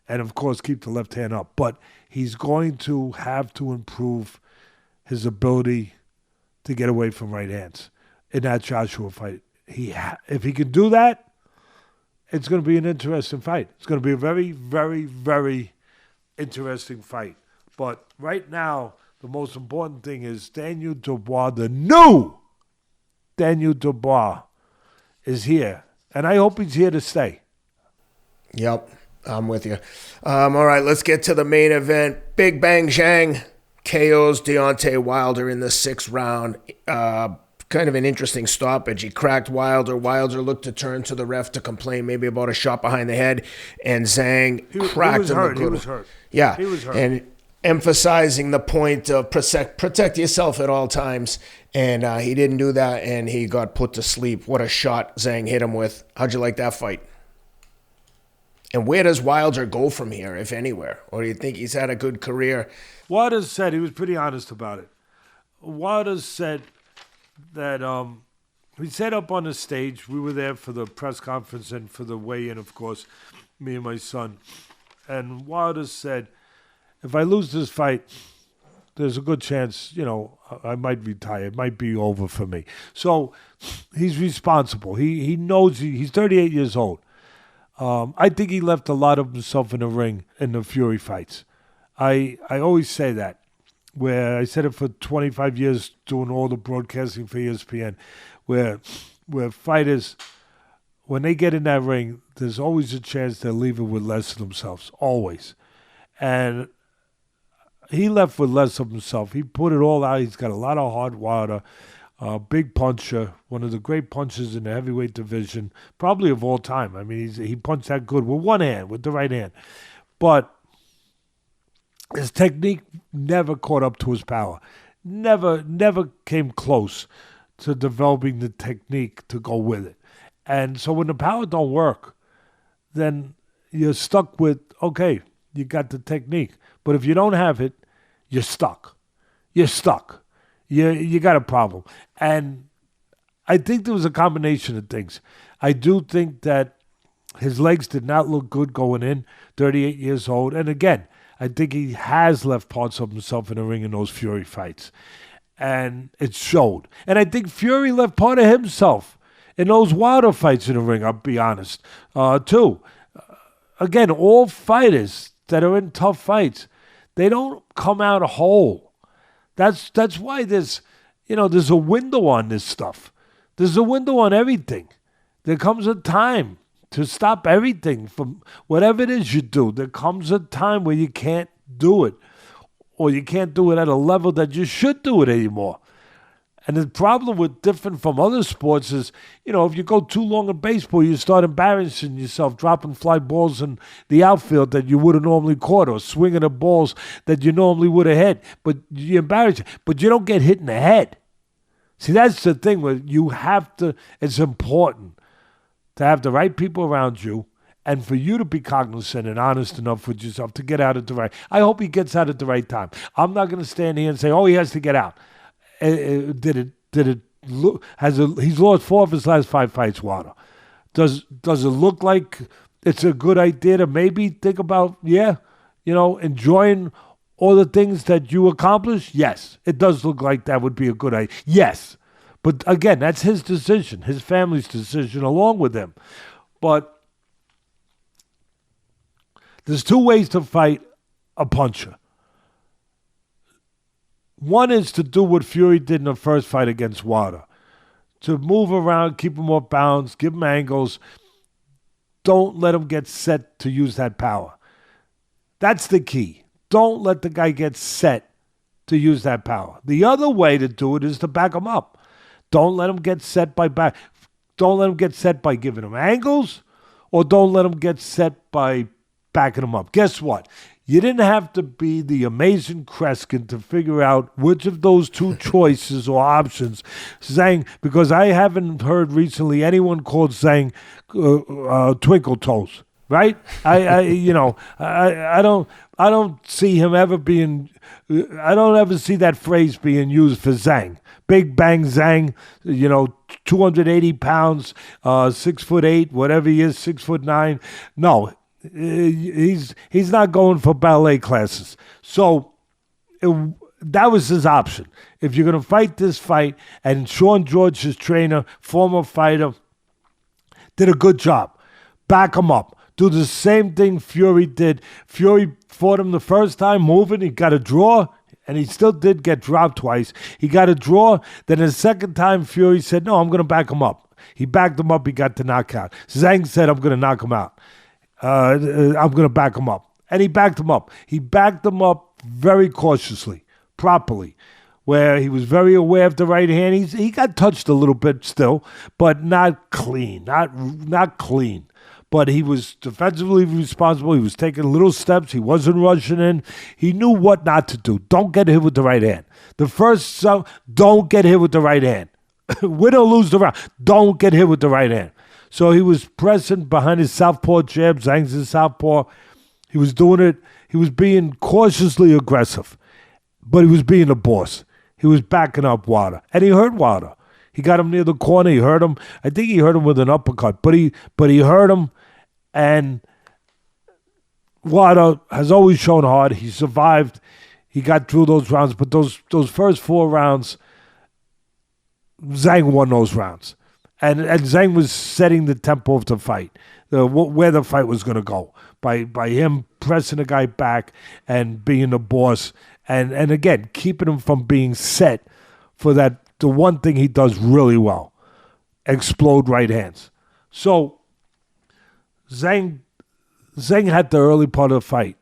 and, of course, keep the left hand up. But he's going to have to improve his ability to get away from right hands in that Joshua fight. If he can do that, it's going to be an interesting fight. It's going to be a very, very, very interesting fight. But right now, the most important thing is Daniel Dubois, the new Daniel Dubois, is here. And I hope he's here to stay. Yep, I'm with you. All right, let's get to the main event. Big Bang Zhang KOs Deontay Wilder in the 6th round. Kind of an interesting stoppage. He cracked Wilder. Wilder looked to turn to the ref to complain maybe about a shot behind the head, and Zhang cracked him. He was hurt. Yeah, he was hurt. And emphasizing the point of protect yourself at all times, and he didn't do that, and he got put to sleep. What a shot Zhang hit him with. How'd you like that fight? And where does Wilder go from here, if anywhere? Or do you think he's had a good career? Wilder said, he was pretty honest about it. Wilder said that he set up on the stage. We were there for the press conference and for the weigh-in, of course, me and my son. And Wilder said, if I lose this fight, there's a good chance, I might retire. It might be over for me. So he's responsible. He knows he's 38 years old. I think he left a lot of himself in the ring in the Fury fights. I always say that. Where I said it for 25 years doing all the broadcasting for ESPN, where fighters, when they get in that ring, there's always a chance they'll leave it with less of themselves, always. And he left with less of himself. He put it all out. He's got a lot of hard water, big puncher, one of the great punchers in the heavyweight division, probably of all time. I mean, he punched that good with one hand, with the right hand. But his technique never caught up to his power. Never came close to developing the technique to go with it. And so when the power don't work, then you're stuck with, okay, you got the technique. But if you don't have it, you're stuck. You're stuck. You got a problem. And I think there was a combination of things. I do think that his legs did not look good going in, 38 years old. And again, I think he has left parts of himself in the ring in those Fury fights. And it showed. And I think Fury left part of himself in those Wilder fights in the ring, I'll be honest, too. Again, all fighters that are in tough fights, they don't come out whole. That's why there's a window on this stuff. There's a window on everything. There comes a time to stop everything from whatever it is you do. There comes a time where you can't do it, or you can't do it at a level that you should do it anymore. And the problem with different from other sports is, if you go too long in baseball, you start embarrassing yourself, dropping fly balls in the outfield that you would have normally caught, or swinging the balls that you normally would have hit. But you embarrass you. But you don't get hit in the head. See, that's the thing where you have to, it's important to have the right people around you, and for you to be cognizant and honest enough with yourself to get out at the right. I hope he gets out at the right time. I'm not going to stand here and say, he has to get out. Did it look? He's lost 4 of his last 5 fights, Wilder. Does it look like it's a good idea to maybe think about, enjoying all the things that you accomplish? Yes, it does look like that would be a good idea. Yes. But again, that's his decision, his family's decision along with him. But there's 2 ways to fight a puncher. One is to do what Fury did in the first fight against Wilder. To move around, keep him off balance, give him angles. Don't let him get set to use that power. That's the key. Don't let the guy get set to use that power. The other way to do it is to back him up. Don't let him get set by Don't let him get set by giving him angles, or don't let him get set by backing him up. Guess what? You didn't have to be the amazing Kreskin to figure out which of those 2 choices or options Zhang, because I haven't heard recently anyone called Zhang twinkle toes, right? I don't see him ever being. I don't ever see that phrase being used for Zhang. Big Bang Zhang, 280 pounds, 6'8", whatever he is, 6'9". No. He's not going for ballet classes. So that was his option. If you're going to fight this fight, and Sean George, his trainer, former fighter, did a good job. Back him up. Do the same thing Fury did. Fury fought him the first time, moving. He got a draw, and he still did get dropped twice. He got a draw. Then the second time, Fury said, no, I'm going to back him up. He backed him up. He got the knockout. Zhang said, I'm going to knock him out. I'm going to back him up. And he backed him up. He backed him up very cautiously, properly, where he was very aware of the right hand. He got touched a little bit still, but not clean, not clean. But he was defensively responsible. He was taking little steps. He wasn't rushing in. He knew what not to do. Don't get hit with the right hand. The first, don't get hit with the right hand. Win or lose the round, don't get hit with the right hand. So he was pressing behind his southpaw jab. Zhang's his southpaw. He was doing it. He was being cautiously aggressive, but he was being a boss. He was backing up Wilder, and he hurt Wilder. He got him near the corner. He hurt him. I think he hurt him with an uppercut, but he hurt him, and Wilder has always shown hard. He survived. He got through those rounds, but those first 4 rounds, Zhang won those rounds, and Zhang was setting the tempo of the fight, where the fight was going to go by him pressing the guy back and being the boss, and again keeping him from being set for the one thing he does really well, explode right hands. So Zhang had the early part of the fight,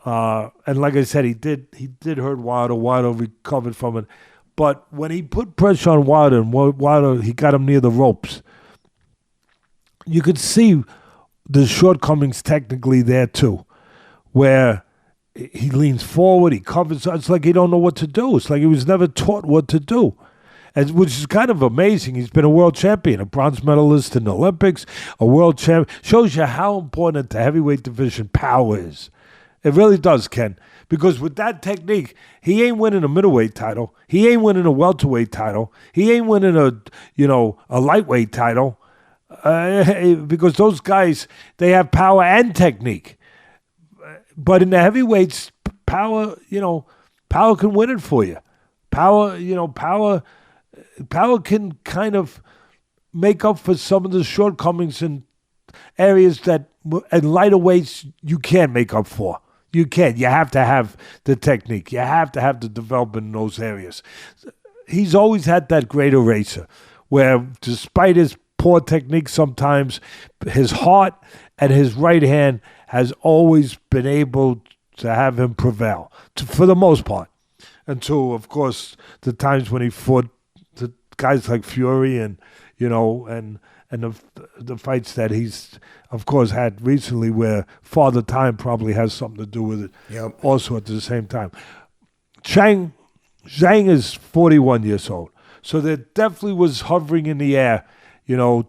and like I said, he did hurt Wilder. Wilder recovered from it. But when he put pressure on Wilder, and Wilder, he got him near the ropes, you could see the shortcomings technically there too, where he leans forward, he covers. It's like he don't know what to do. It's like he was never taught what to do, which is kind of amazing. He's been a world champion, a bronze medalist in the Olympics, a world champion. Shows you how important the heavyweight division power is. It really does, Ken. Because with that technique, he ain't winning a middleweight title. He ain't winning a welterweight title. He ain't winning a lightweight title. Because those guys, they have power and technique. But in the heavyweights, power can win it for you. Power can kind of make up for some of the shortcomings in areas that in lighter weights you can't make up for. You can't. You have to have the technique. You have to have the development in those areas. He's always had that great eraser where despite his poor technique sometimes, his heart and his right hand has always been able to have him prevail, for the most part. Until, of course, the times when he fought the guys like Fury and the fights that he's, of course, had recently where Father Time probably has something to do with it. Yep. Also at the same time. Zhang is 41 years old. So there definitely was hovering in the air, 2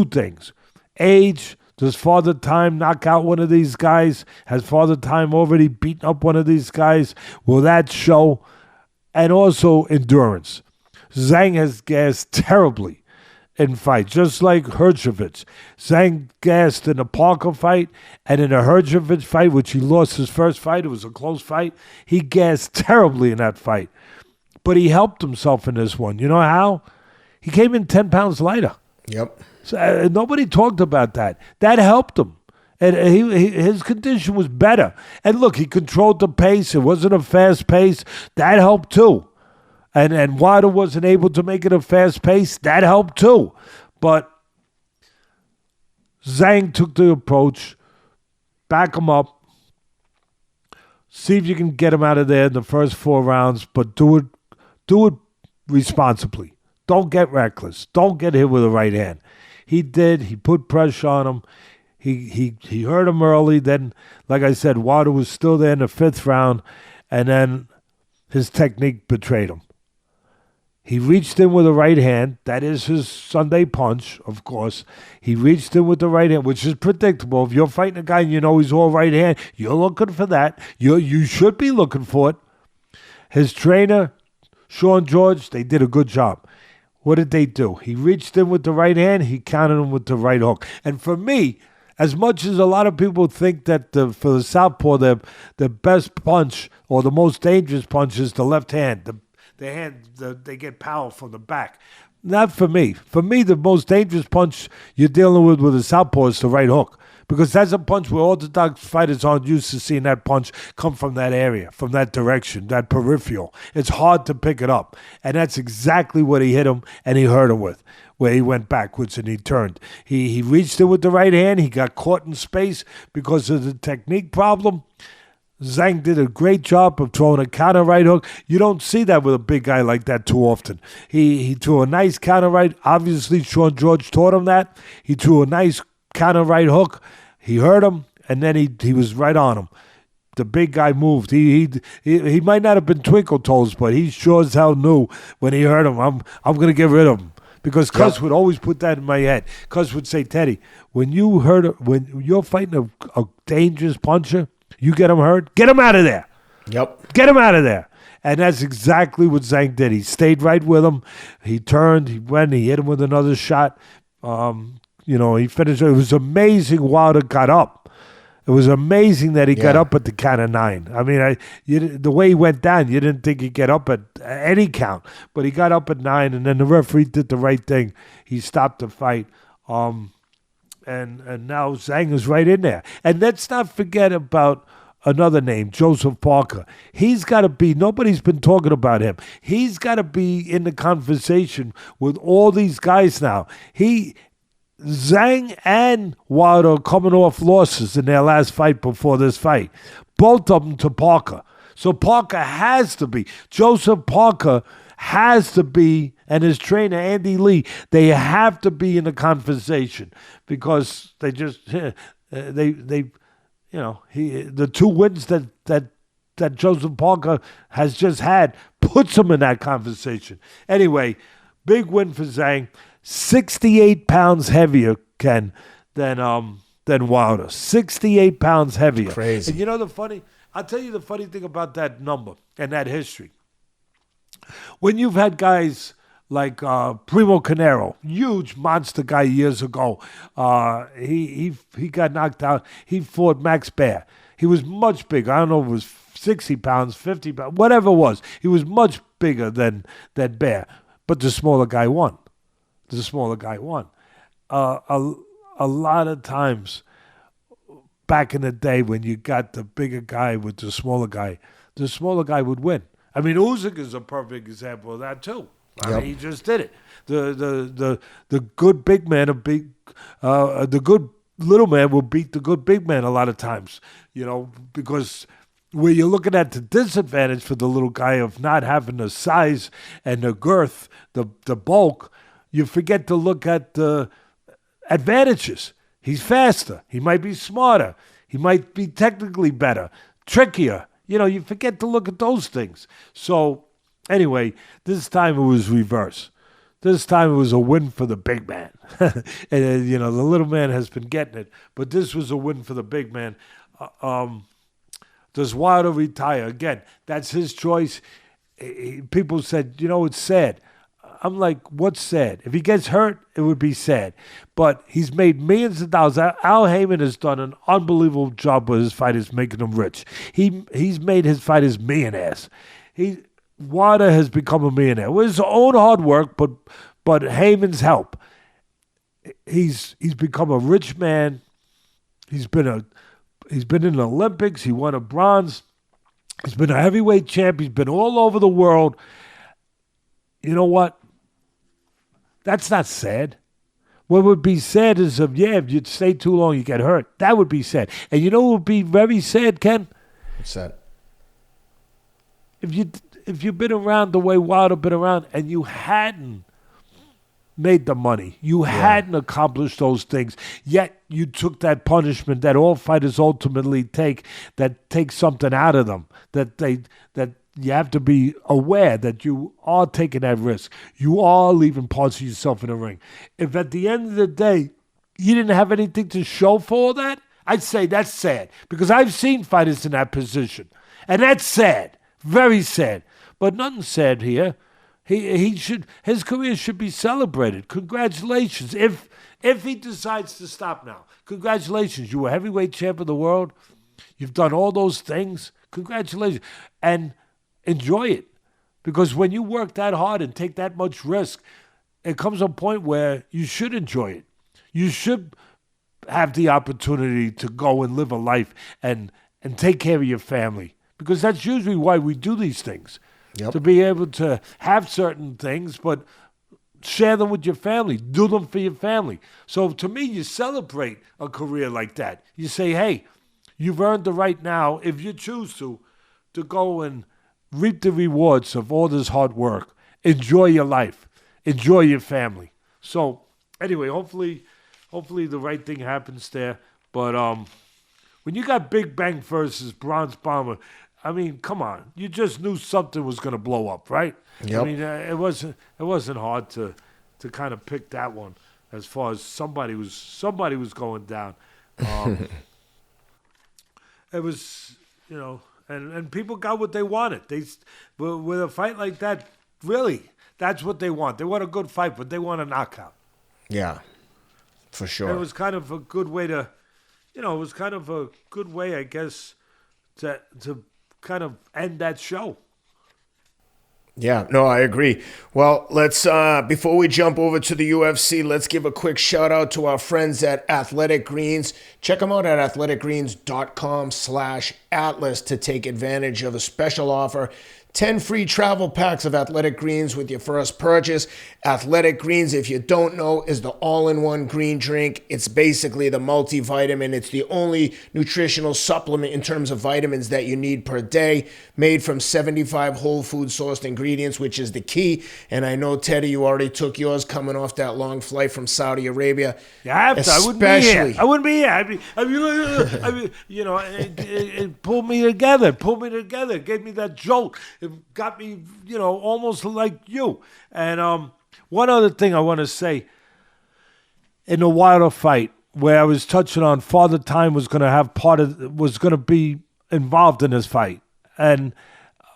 things. Age, does Father Time knock out one of these guys? Has Father Time already beaten up one of these guys? Will that show? And also endurance. Zhang has gassed terribly in fights, just like Hrgovic. Zhang gassed in a Parker fight, and in a Hrgovic fight, which he lost his first fight, it was a close fight, he gassed terribly in that fight. But he helped himself in this one. You know how? He came in 10 pounds lighter. Yep. So, nobody talked about that. That helped him. And his condition was better. And look, he controlled the pace. It wasn't a fast pace. That helped too. And Wilder wasn't able to make it a fast pace. That helped too. But Zhang took the approach, back him up, see if you can get him out of there in the first 4 rounds, but do it responsibly. Don't get reckless. Don't get hit with a right hand. He did. He put pressure on him. He hurt him early. Then, like I said, Wilder was still there in the 5th round, and then his technique betrayed him. He reached in with a right hand. That is his Sunday punch, of course. He reached in with the right hand, which is predictable. If you're fighting a guy and you know he's all right hand, you're looking for that. You should be looking for it. His trainer, Sean George, they did a good job. What did they do? He reached in with the right hand. He countered him with the right hook. And for me, As much as a lot of people think that for the southpaw, the best punch or the most dangerous punch is the left hand. They get power from the back. Not for me. For me, the most dangerous punch you're dealing with a southpaw is the right hook. Because that's a punch where orthodox fighters aren't used to seeing that punch come from that area, from that direction, that peripheral. It's hard to pick it up. And that's exactly what he hit him and he hurt him with, where he went backwards and he turned. He reached it with the right hand. He got caught in space because of the technique problem. Zhang did a great job of throwing a counter right hook. You don't see that with a big guy like that too often. He threw a nice counter right. Obviously, Sean George taught him that. He threw a nice counter right hook. He hurt him, and then he was right on him. The big guy moved. He might not have been twinkle toes, but he sure as hell knew when he hurt him, I'm going to get rid of him. Because Cuz would always put that in my head. Cuz would say, Teddy, when you're fighting a dangerous puncher, you get him hurt, get him out of there. Yep. Get him out of there. And that's exactly what Zhang did. He stayed right with him. He turned, he went, he hit him with another shot. He finished. It was amazing Wilder got up. It was amazing that he got up at the count of 9. I mean, the way he went down, you didn't think he'd get up at any count. But he got up at 9, and then the referee did the right thing. He stopped the fight. And now Zhang is right in there. And let's not forget about another name, Joseph Parker. He's got to be, nobody's been talking about him. He's got to be in the conversation with all these guys now. Zhang and Wilder are coming off losses in their last fight before this fight. Both of them to Parker. So Parker has to be. Joseph Parker has to be, and his trainer, Andy Lee, they have to be in the conversation because they just, the 2 wins that Joseph Parker has just had puts him in that conversation. Anyway, big win for Zhang. 68 pounds heavier, Ken, than Wilder. 68 pounds heavier. Crazy. And I'll tell you the funny thing about that number and that history. When you've had guys like Primo Carnero, huge monster guy years ago, he got knocked out. He fought Max Baer. He was much bigger. I don't know if it was 60 pounds, 50 pounds, whatever it was. He was much bigger than Baer, but the smaller guy won. A lot of times back in the day when you got the bigger guy with the smaller guy would win. I mean, Usyk is a perfect example of that too. I mean, he just did it. The good big man, the good little man will beat the good big man a lot of times, because where you're looking at the disadvantage for the little guy of not having the size and the girth, the bulk, you forget to look at the advantages. He's faster. He might be smarter. He might be technically better, trickier. You forget to look at those things. So, anyway, this time it was reverse. This time it was a win for the big man. And, the little man has been getting it. But this was a win for the big man. Does Wilder retire? Again, that's his choice. People said, it's sad. I'm like, what's sad? If he gets hurt, it would be sad. But he's made millions of dollars. Al Heyman has done an unbelievable job with his fighters, making them rich. He's made his fighters millionaires. Wilder has become a millionaire with his own hard work, but Heyman's help. He's become a rich man. He's been in the Olympics. He won a bronze. He's been a heavyweight champ. He's been all over the world. You know what? That's not sad. What would be sad is if you'd stay too long, you get hurt. That would be sad. And you know what would be very sad, Ken? What's that? If you've been around the way Wilder been around and you hadn't made the money, you hadn't accomplished those things, yet you took that punishment that all fighters ultimately take, that takes something out of them, that you have to be aware that you are taking that risk. You are leaving parts of yourself in the ring. If at the end of the day, you didn't have anything to show for all that, I'd say that's sad. Because I've seen fighters in that position. And that's sad. Very sad. But nothing sad here. His career should be celebrated. Congratulations. If If he decides to stop now, congratulations. You were heavyweight champ of the world. You've done all those things. Congratulations. And enjoy it. Because when you work that hard and take that much risk, it comes a point where you should enjoy it. You should have the opportunity to go and live a life and take care of your family. Because that's usually why we do these things. Yep. To be able to have certain things, but share them with your family. Do them for your family. So to me, you celebrate a career like that. You say, hey, you've earned the right now, if you choose to go and reap the rewards of all this hard work. Enjoy your life. Enjoy your family. So anyway, hopefully the right thing happens there. But when you got Big Bang versus Bronze Bomber, I mean, come on. You just knew something was going to blow up, right? Yep. I mean, it wasn't hard to kind of pick that one as far as somebody was going down. It was, and people got what they wanted. With a fight like that, really, that's what they want. They want a good fight, but they want a knockout. Yeah, for sure. And it was kind of a good way I guess, to kind of end that show. Yeah, no, I agree. Well, let's before we jump over to the UFC, let's give a quick shout out to our friends at Athletic Greens. Check them out at athleticgreens.com/atlas to take advantage of a special offer. 10 free travel packs of Athletic Greens with your first purchase. Athletic Greens, if you don't know, is the all-in-one green drink. It's basically the multivitamin. It's the only nutritional supplement in terms of vitamins that you need per day, made from 75 whole food sourced ingredients, which is the key. And I know, Teddy, you already took yours coming off that long flight from Saudi Arabia. Yeah, I have to. I wouldn't be here. It pulled me together. Gave me that jolt. It got me, almost like you. And one other thing I want to say, in the Wilder fight, where I was touching on Father Time was going to be involved in this fight. And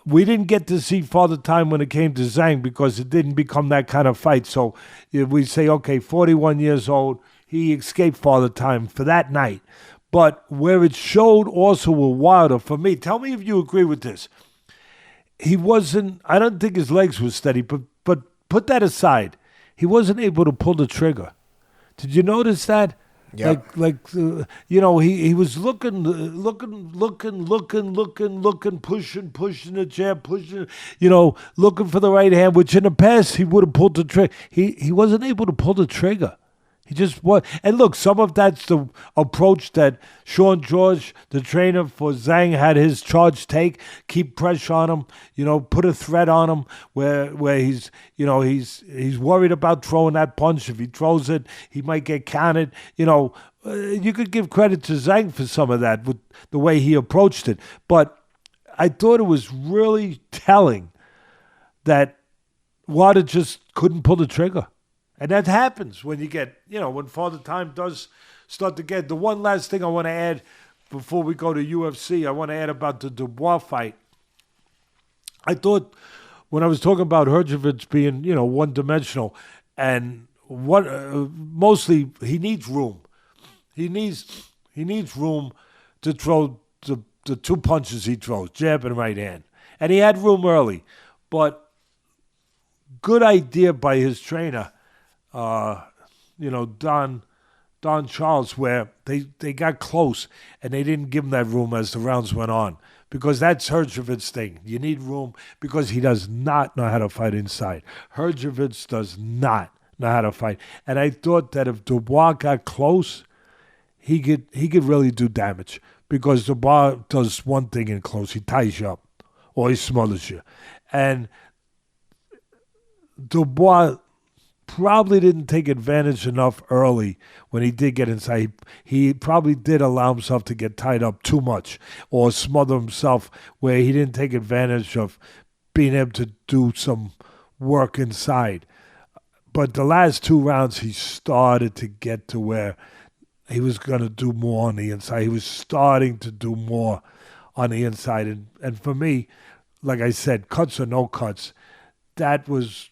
we didn't get to see Father Time when it came to Zhang because it didn't become that kind of fight. So we say, okay, 41 years old, he escaped Father Time for that night. But where it showed also with Wilder, for me, tell me if you agree with this. I don't think his legs were steady, but put that aside. He wasn't able to pull the trigger. Did you notice that? Yeah. He was looking, pushing the jab, looking for the right hand, which in the past he would have pulled the trigger. He wasn't able to pull the trigger. He just was. And look, some of that's the approach that Sean George, the trainer for Zhang, had his charge take. Keep pressure on him, put a threat on him where he's worried about throwing that punch. If he throws it, he might get counted. You could give credit to Zhang for some of that with the way he approached it. But I thought it was really telling that Wilder just couldn't pull the trigger. And that happens when you get, when Father Time does start to get. The one last thing I want to add before we go to UFC, I want to add about the Dubois fight. I thought when I was talking about Hrgovic being, one-dimensional, and mostly he needs room. He needs room to throw the two punches he throws, jab and right hand. And he had room early. But good idea by his trainer, Don Charles, where they got close and they didn't give him that room as the rounds went on, because that's Hrgovic's thing. You need room because he does not know how to fight inside. Hrgovic does not know how to fight. And I thought that if Dubois got close, he could really do damage, because Dubois does one thing in close. He ties you up or he smothers you. And Dubois probably didn't take advantage enough early when he did get inside. He probably did allow himself to get tied up too much or smother himself, where he didn't take advantage of being able to do some work inside. But the last two rounds, he started to get to where he was going to do more on the inside. He was starting to do more on the inside. And for me, like I said, cuts or no cuts, that was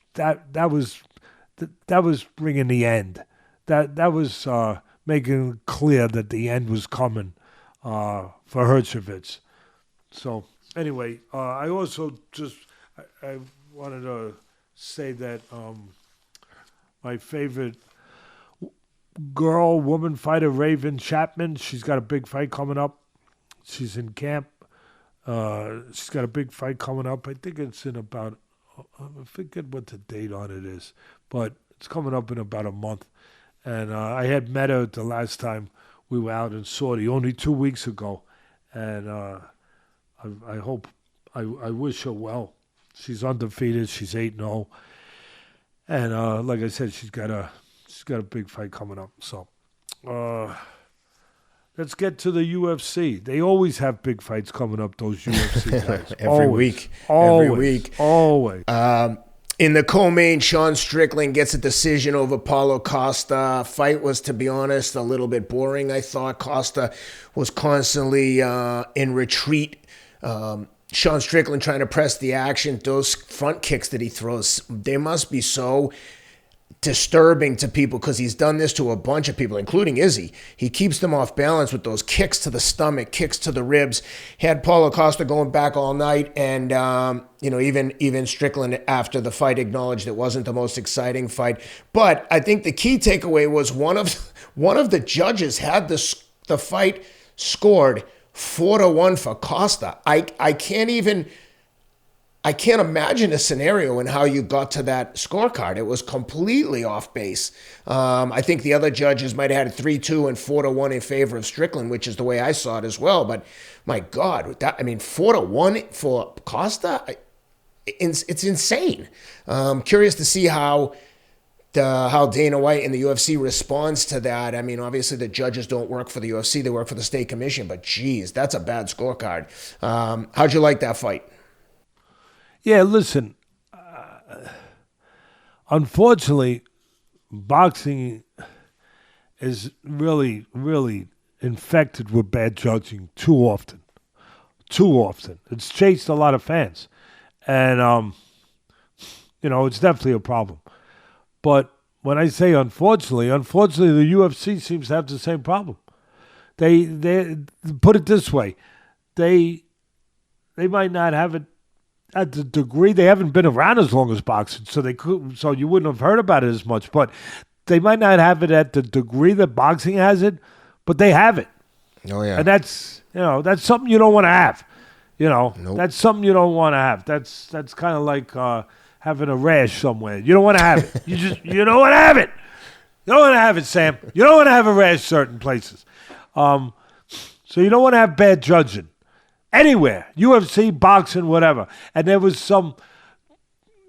bringing the end that was making clear that the end was coming for Hrgovic. So anyway, I also I wanted to say that my favorite woman fighter, Raven Chapman, she's got a big fight coming up. She's in camp. She's got a big fight coming up. I think it's in about, I forget what the date on it is, but it's coming up in about a month. And I had met her the last time we were out in Saudi, only 2 weeks ago. And I hope, I wish her well. She's undefeated. She's 8-0. And like I said, she's got a big fight coming up. So let's get to the UFC. They always have big fights coming up, those UFC guys. Every week. Always. In the co-main, Sean Strickland gets a decision over Paulo Costa. Fight was, to be honest, a little bit boring. I thought Costa was constantly in retreat. Sean Strickland trying to press the action. Those front kicks that he throws, they must be so disturbing to people because he's done this to a bunch of people, including Izzy. He keeps them off balance with those kicks to the stomach, kicks to the ribs. Had Paulo Costa going back all night, and even Strickland after the fight acknowledged it wasn't the most exciting fight. But I think the key takeaway was one of the judges had the fight scored 4-1 for Costa. I can't imagine a scenario in how you got to that scorecard. It was completely off base. I think the other judges might have had it 3-2 and 4-1 in favor of Strickland, which is the way I saw it as well. But my God, 4-1 for Costa, it's insane. Curious to see how Dana White and the UFC responds to that. I mean, obviously the judges don't work for the UFC; they work for the state commission. But geez, that's a bad scorecard. How'd you like that fight? Yeah, listen, unfortunately, boxing is really, really infected with bad judging too often. It's chased a lot of fans. And, it's definitely a problem. But when I say unfortunately, the UFC seems to have the same problem. They put it this way, they might not have it at the degree, they haven't been around as long as boxing, so you wouldn't have heard about it as much. But they might not have it at the degree that boxing has it, but they have it. Oh yeah, and that's something you don't want to have. Nope. That's something you don't want to have. That's kind of like having a rash somewhere. You don't want to have it. You don't want to have it. You don't want to have it, Sam. You don't want to have a rash certain places. So you don't want to have bad judging. Anywhere, UFC, boxing, whatever. And there was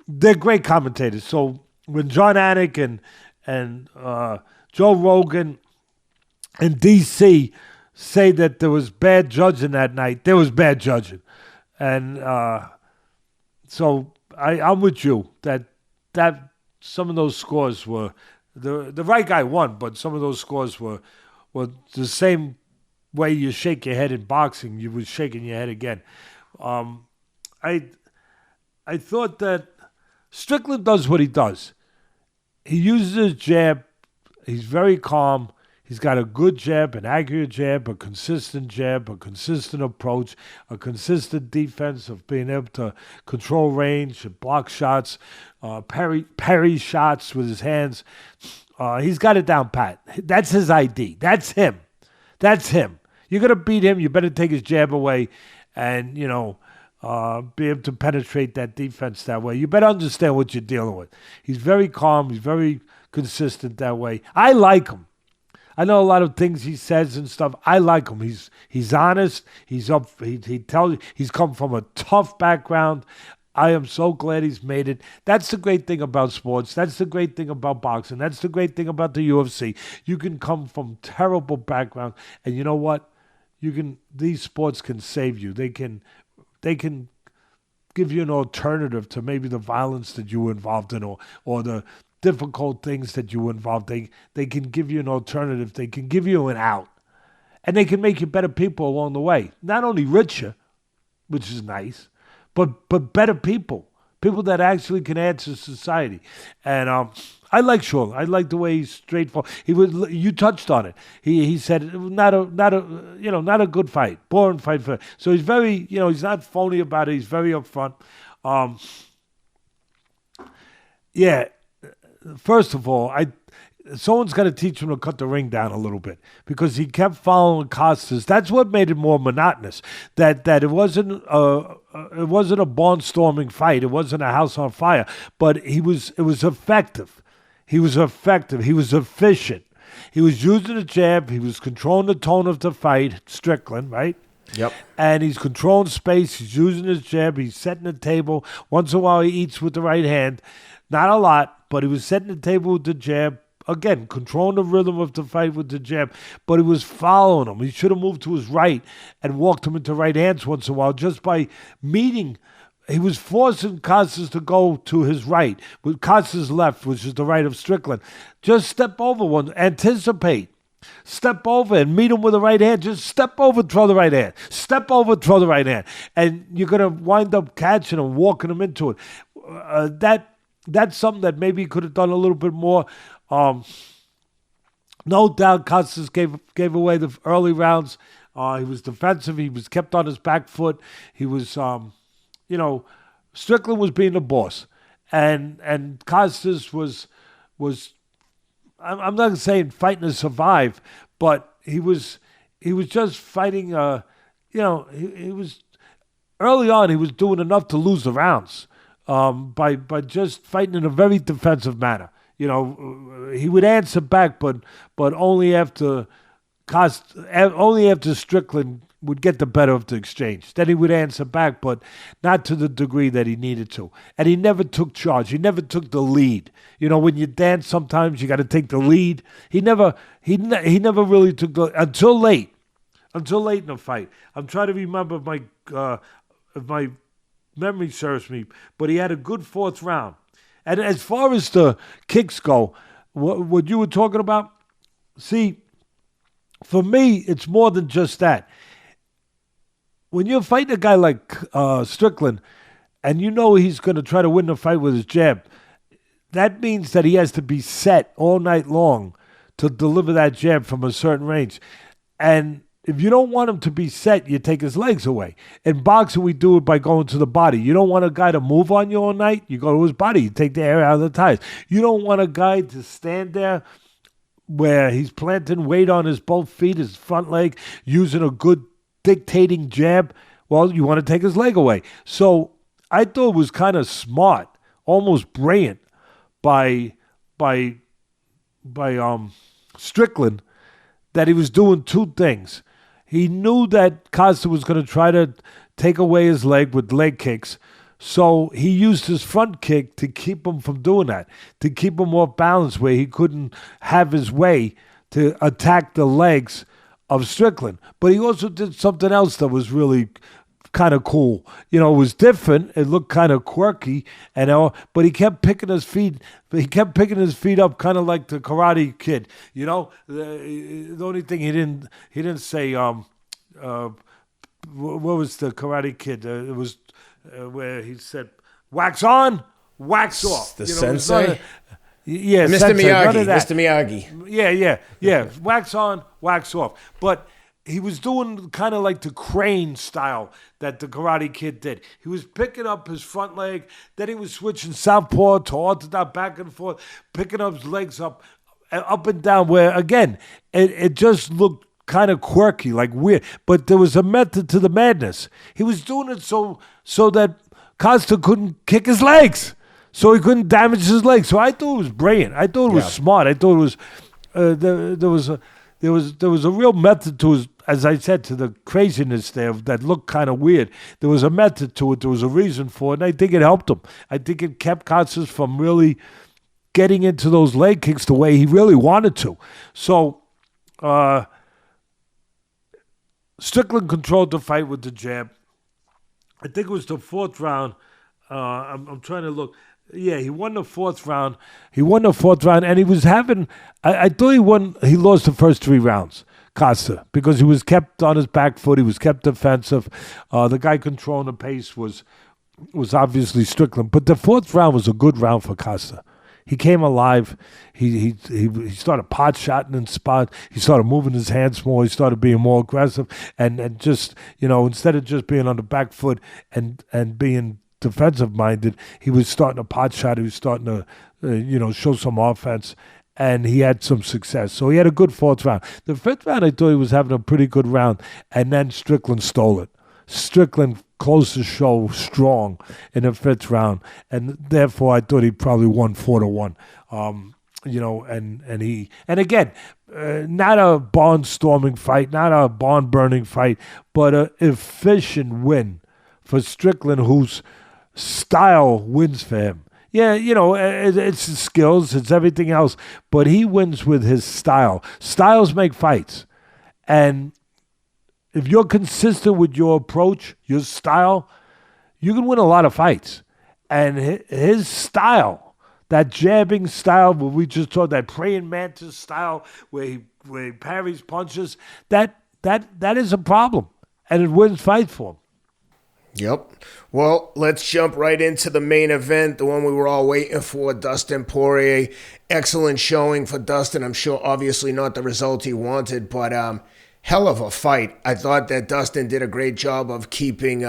they're great commentators. So when John Anik and Joe Rogan and DC say that there was bad judging that night, there was bad judging. And so I'm with you that some of those scores were, the right guy won, but some of those scores were the same way you shake your head in boxing, you was shaking your head again. I thought that Strickland does what he does. He uses his jab. He's very calm. He's got a good jab, an accurate jab, a consistent approach, a consistent defense of being able to control range, block shots, parry shots with his hands. He's got it down pat. That's his ID. That's him. You're going to beat him, you better take his jab away and, be able to penetrate that defense that way. You better understand what you're dealing with. He's very calm. He's very consistent that way. I like him. I know a lot of things he says and stuff. I like him. He's honest. He's up. He tells you he's come from a tough background. I am so glad he's made it. That's the great thing about sports. That's the great thing about boxing. That's the great thing about the UFC. You can come from terrible background, and you know what? These sports can save you. They can give you an alternative to maybe the violence that you were involved in or the difficult things that you were involved in. They can give you an alternative. They can give you an out. And they can make you better people along the way. Not only richer, which is nice, but better people. People that actually can add to society. And I like Sean. I like the way he's straightforward. You touched on it. He said not a good fight, boring fight for. So he's very, he's not phony about it. He's very upfront. First of all, someone's got to teach him to cut the ring down a little bit because he kept following Costas. That's what made it more monotonous. That it wasn't a barnstorming fight. It wasn't a house on fire. But it was effective. He was effective. He was efficient. He was using the jab. He was controlling the tone of the fight. Strickland, right? Yep. And he's controlling space. He's using his jab. He's setting the table. Once in a while, he eats with the right hand. Not a lot, but he was setting the table with the jab. Again, controlling the rhythm of the fight with the jab, but he was following him. He should have moved to his right and walked him into right hands once in a while just by meeting. He was forcing Costas to go to his right, with Costas' left, which is the right of Strickland. Just step over one, anticipate. Step over and meet him with the right hand. Just step over, throw the right hand. Step over, throw the right hand. And you're going to wind up catching him, walking him into it. That's something that maybe he could have done a little bit more. No doubt Costas gave away the early rounds. He was defensive. He was kept on his back foot. He was, Strickland was being the boss. And Costas was I'm not saying fighting to survive, but he was just fighting, he was, early on he was doing enough to lose the rounds by just fighting in a very defensive manner. He would answer back, but only after Strickland would get the better of the exchange. Then he would answer back, but not to the degree that he needed to. And he never took charge. He never took the lead. When you dance, sometimes you got to take the lead. He never really took the until late in the fight. I'm trying to remember if my memory serves me, but he had a good fourth round. And as far as the kicks go, what you were talking about, see, for me, it's more than just that. When you're fighting a guy like Strickland, and he's going to try to win the fight with his jab, that means that he has to be set all night long to deliver that jab from a certain range. And if you don't want him to be set, you take his legs away. In boxing, we do it by going to the body. You don't want a guy to move on you all night. You go to his body. You take the air out of the tires. You don't want a guy to stand there where he's planting weight on his both feet, his front leg, using a good dictating jab. Well, you want to take his leg away. So I thought it was kind of smart, almost brilliant by Strickland that he was doing two things. He knew that Costa was going to try to take away his leg with leg kicks, so he used his front kick to keep him from doing that, to keep him off balance where he couldn't have his way to attack the legs of Strickland. But he also did something else that was really kind of cool. It was different. It looked kind of quirky, but he kept picking his feet. He kept picking his feet up, kind of like the Karate Kid. The only thing he didn't say. What was the Karate Kid? It was where he said, "Wax on, wax off." The sensei. Yeah, Mr. sensei, Miyagi. Mr. Miyagi. Yeah. Wax on, wax off. But he was doing kind of like the crane style that the Karate Kid did. He was picking up his front leg, then he was switching southpaw to orthodox, back and forth, picking up his legs up and down, where, again, it just looked kind of quirky, like weird. But there was a method to the madness. He was doing it so that Costa couldn't kick his legs, so he couldn't damage his legs. So I thought it was brilliant. I thought it was smart. I thought it was there was a real method to his, as I said, to the craziness there that looked kind of weird. There was a method to it. There was a reason for it, and I think it helped him. I think it kept Costas from really getting into those leg kicks the way he really wanted to. So Strickland controlled the fight with the jab. I think it was the fourth round. I'm trying to look. Yeah, he won the fourth round. And he was having. I thought he lost the first three rounds, Costa, because he was kept on his back foot. He was kept defensive. The guy controlling the pace was obviously Strickland. But the fourth round was a good round for Costa. He came alive. He started pot shotting in spots. He started moving his hands more. He started being more aggressive, and just, instead of just being on the back foot and being defensive minded, he was starting to pot shot. He was starting to show some offense, and he had some success. So he had a good fourth round. The fifth round, I thought he was having a pretty good round, and then Strickland stole it. Strickland closed the show strong in the fifth round, and therefore I thought he probably won 4-1. And again, not a barnstorming fight, not a barn-burning fight, but an efficient win for Strickland, whose style wins for him. Yeah, it's his skills, it's everything else, but he wins with his style. Styles make fights, and if you're consistent with your approach, your style, you can win a lot of fights. And his style, that jabbing style, where we just talked, that praying mantis style, where he parries punches, that is a problem, and it wins fights for him. Yep. Well, let's jump right into the main event, the one we were all waiting for, Dustin Poirier. Excellent showing for Dustin. I'm sure obviously not the result he wanted, but hell of a fight. I thought that Dustin did a great job of keeping,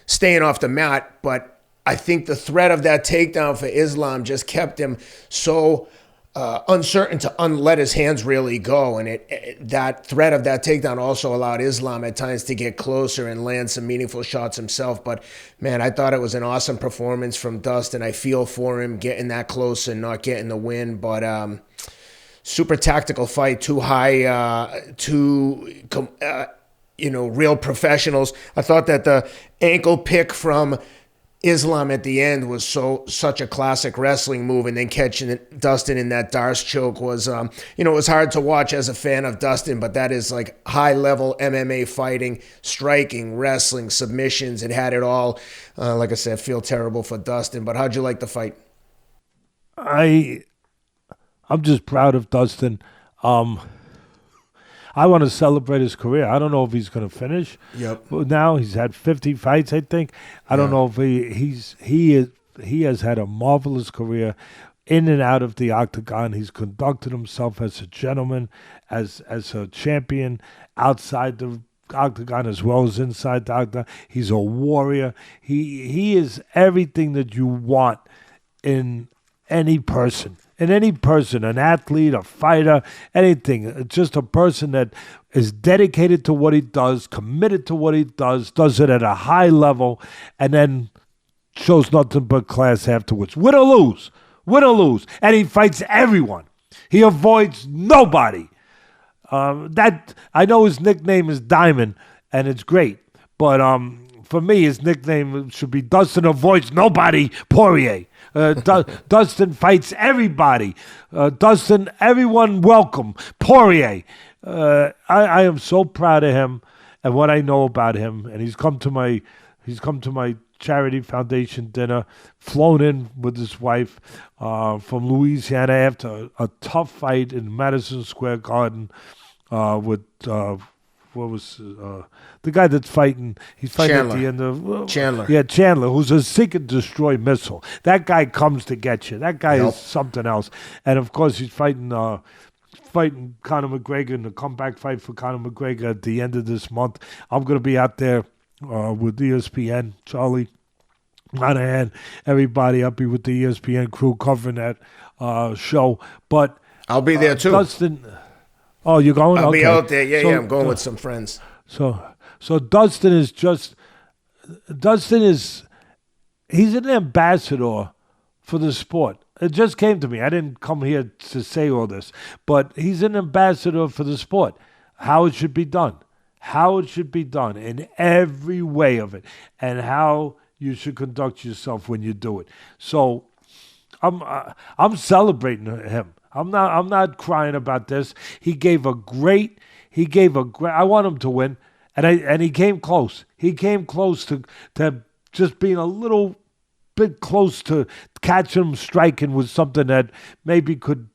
staying off the mat, but I think the threat of that takedown for Islam just kept him so uncertain to let his hands really go. And that threat of that takedown also allowed Islam at times to get closer and land some meaningful shots himself. But, man, I thought it was an awesome performance from Dustin. I feel for him getting that close and not getting the win. But super tactical fight, too high, real professionals. I thought that the ankle pick from Islam at the end was such a classic wrestling move, and then catching Dustin in that Darce choke was, it was hard to watch as a fan of Dustin, but that is like high-level MMA fighting, striking, wrestling, submissions. It had it all. Like I said, I feel terrible for Dustin, but how'd you like the fight? I'm just proud of Dustin. I want to celebrate his career. I don't know if he's going to finish. Yep. Now he's had 50 fights, I think. I don't know if he has had a marvelous career in and out of the octagon. He's conducted himself as a gentleman, as a champion outside the octagon as well as inside the octagon. He's a warrior. He is everything that you want in any person. An athlete, a fighter, anything. Just a person that is dedicated to what he does, committed to what he does it at a high level, and then shows nothing but class afterwards. Win or lose. And he fights everyone. He avoids nobody. That I know his nickname is Diamond, and it's great. But for me, his nickname should be Dustin Avoids Nobody Poirier. Dustin fights everybody. Dustin, everyone welcome. Poirier. I am so proud of him and what I know about him. And he's come to my charity foundation dinner, flown in with his wife from Louisiana after a tough fight in Madison Square Garden with the guy that's fighting? He's fighting Chandler. At the end of Chandler. Yeah, Chandler, who's a seek and destroy missile. That guy comes to get you. That guy is something else. And of course, he's fighting Conor McGregor in the comeback fight for Conor McGregor at the end of this month. I'm going to be out there with ESPN, Charlie Monahan, everybody. I'll be with the ESPN crew covering that show. But I'll be there too. Dustin. Oh, you're going? I'll be Okay. out there. Yeah, I'm going with some friends. So Dustin is he's an ambassador for the sport. It just came to me. I didn't come here to say all this, but he's an ambassador for the sport. How it should be done. How it should be done in every way of it, and how you should conduct yourself when you do it. So I'm celebrating him. I'm not crying about this. He gave a great. I want him to win, and he came close. He came close to just being a little bit close to catching him striking with something that maybe could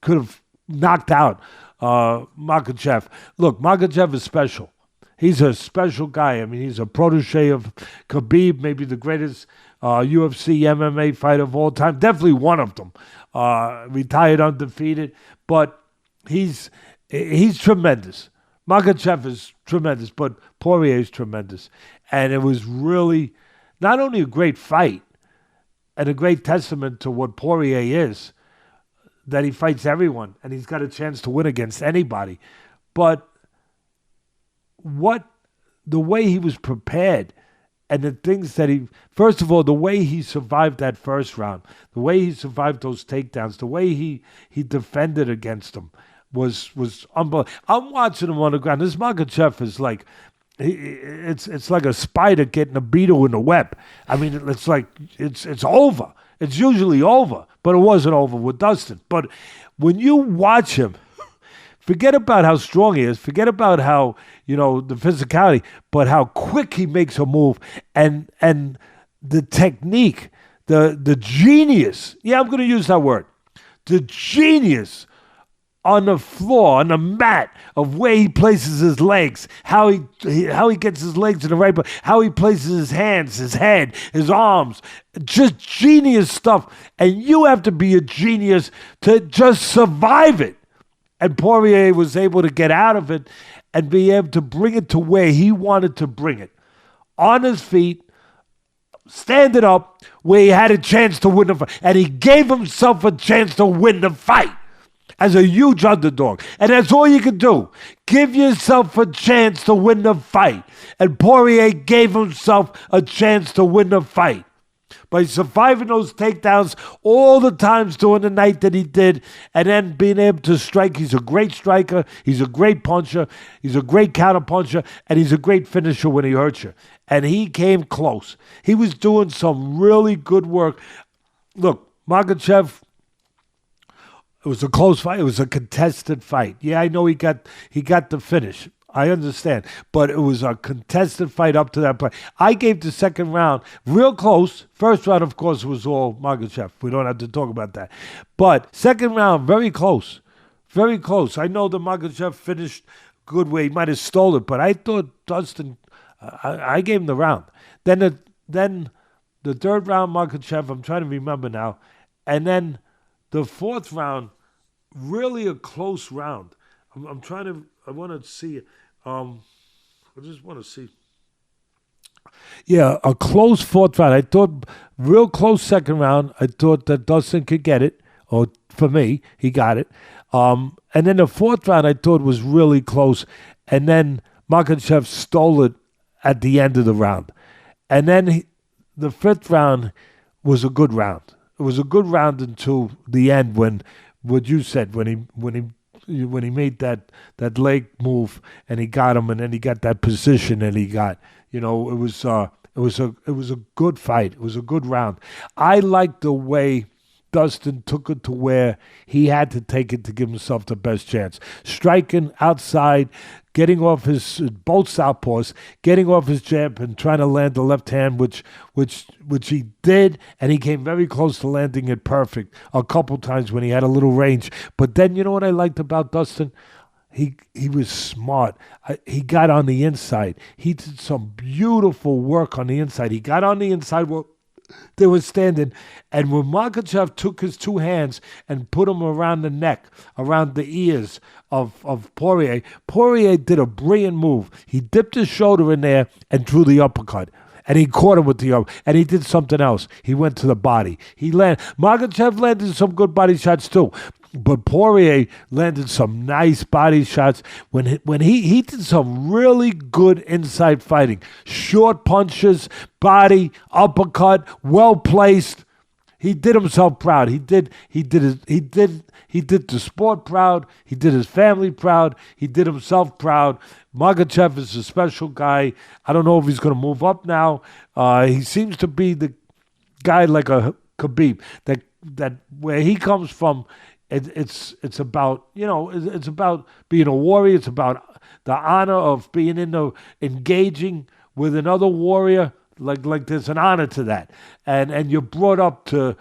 have knocked out Makhachev. Look, Makhachev is special. He's a special guy. I mean, he's a protege of Khabib, maybe the greatest UFC MMA fighter of all time. Definitely one of them. Retired undefeated, but he's tremendous. Makhachev is tremendous, but Poirier is tremendous. And it was really not only a great fight and a great testament to what Poirier is, that he fights everyone and he's got a chance to win against anybody, but the way he was prepared and the things that first of all, the way he survived that first round, the way he survived those takedowns, the way he defended against them was unbelievable. I'm watching him on the ground. This Makhachev is like, it's like a spider getting a beetle in the web. I mean, it's like, it's over. It's usually over, but it wasn't over with Dustin. But when you watch him, forget about how strong he is. Forget about how, the physicality, but how quick he makes a move and the technique, the genius. Yeah, I'm going to use that word. The genius on the floor, on the mat, of where he places his legs, how he gets his legs in the right place, how he places his hands, his head, his arms. Just genius stuff. And you have to be a genius to just survive it. And Poirier was able to get out of it and be able to bring it to where he wanted to bring it. On his feet, standing up, where he had a chance to win the fight. And he gave himself a chance to win the fight as a huge underdog. And that's all you can do. Give yourself a chance to win the fight. And Poirier gave himself a chance to win the fight by surviving those takedowns all the times during the night that he did, and then being able to strike. He's a great striker. He's a great puncher. He's a great counterpuncher, and he's a great finisher when he hurts you. And he came close. He was doing some really good work. Look, Makhachev, it was a close fight. It was a contested fight. Yeah, I know he got the finish. I understand. But it was a contested fight up to that point. I gave the second round real close. First round, of course, was all Makhachev. We don't have to talk about that. But second round, very close. Very close. I know the Makhachev finished good way. He might have stole it, but I thought Dustin, I gave him the round. Then the third round, Makhachev, I'm trying to remember now. And then the fourth round, really a close round. I want to see it. I just want to see. Yeah, a close fourth round. I thought real close second round. I thought that Dustin could get it. Or for me, he got it. And then the fourth round I thought was really close. And then Makhachev stole it at the end of the round. And then the fifth round was a good round. It was a good round until the end when, what you said, when he made that leg move and he got him, and then he got that position and he got, it was a good fight. It was a good round. I liked the way Dustin took it to where he had to take it to give himself the best chance. Striking outside, getting off his both southpaws, getting off his jab and trying to land the left hand, which he did, and he came very close to landing it perfect a couple times when he had a little range. But then, you know what I liked about Dustin? He was smart. He got on the inside. He did some beautiful work on the inside. He got on the inside. Well, they were standing, and when Makhachev took his two hands and put them around the neck, around the ears of Poirier, Poirier did a brilliant move. He dipped his shoulder in there and drew the uppercut, and he caught him with the uppercut, and he did something else. He went to the body. Makhachev landed some good body shots too, but Poirier landed some nice body shots when he did some really good inside fighting. Short punches, body, uppercut, well placed. He did himself proud. He did the sport proud. He did his family proud. He did himself proud. Makhachev is a special guy. I don't know if he's going to move up now. He seems to be the guy like a Khabib, that where he comes from. It's about, it's about being a warrior. It's about the honor of being engaging with another warrior. Like there's an honor to that, and you're brought up to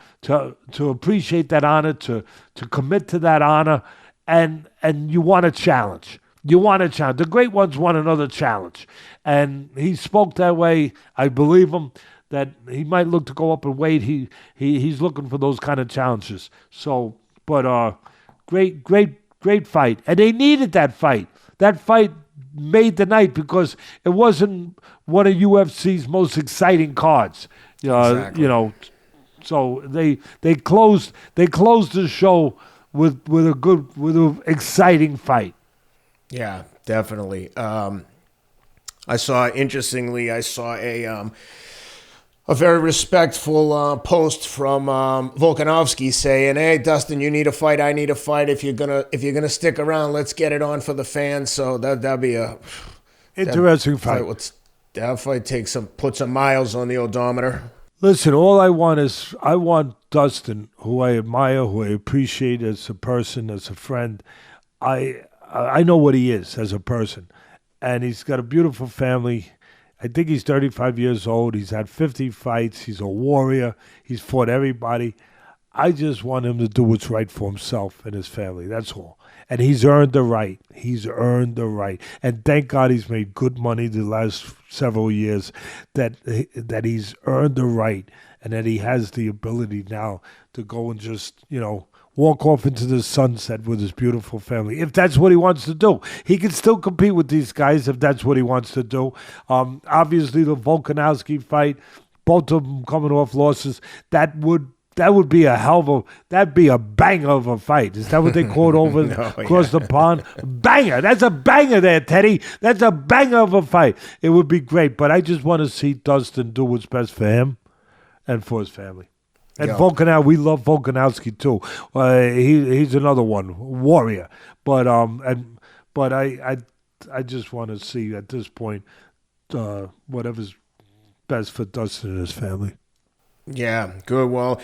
appreciate that honor, to commit to that honor, and you want a challenge. You want a challenge. The great ones want another challenge. And he spoke that way. I believe him that he might look to go up in weight. He's looking for those kind of challenges. So, but great fight. And they needed that fight. That fight made the night because it wasn't one of UFC's most exciting cards. Exactly. You know, so they closed the show with an exciting fight. Yeah, definitely. I saw a very respectful post from Volkanovski saying, "Hey, Dustin, you need a fight. I need a fight. If you're gonna stick around, let's get it on for the fans." So that'd be a interesting fight. That fight put some miles on the odometer. Listen, all I want Dustin, who I admire, who I appreciate as a person, as a friend. I know what he is as a person, and he's got a beautiful family. I think he's 35 years old. He's had 50 fights. He's a warrior. He's fought everybody. I just want him to do what's right for himself and his family. That's all. And he's earned the right. He's earned the right. And thank God he's made good money the last several years, that he's earned the right and that he has the ability now to go and just, walk off into the sunset with his beautiful family. If that's what he wants to do, he can still compete with these guys if that's what he wants to do. Obviously, the Volkanovski fight, both of them coming off losses, that would be that'd be a banger of a fight. Is that what they call it over across the pond? Banger. That's a banger there, Teddy. That's a banger of a fight. It would be great, but I just want to see Dustin do what's best for him and for his family. And Volkanovski, we love Volkanovski too. He's another one, warrior. But I just want to see at this point whatever's best for Dustin and his family. Yeah, good. Well,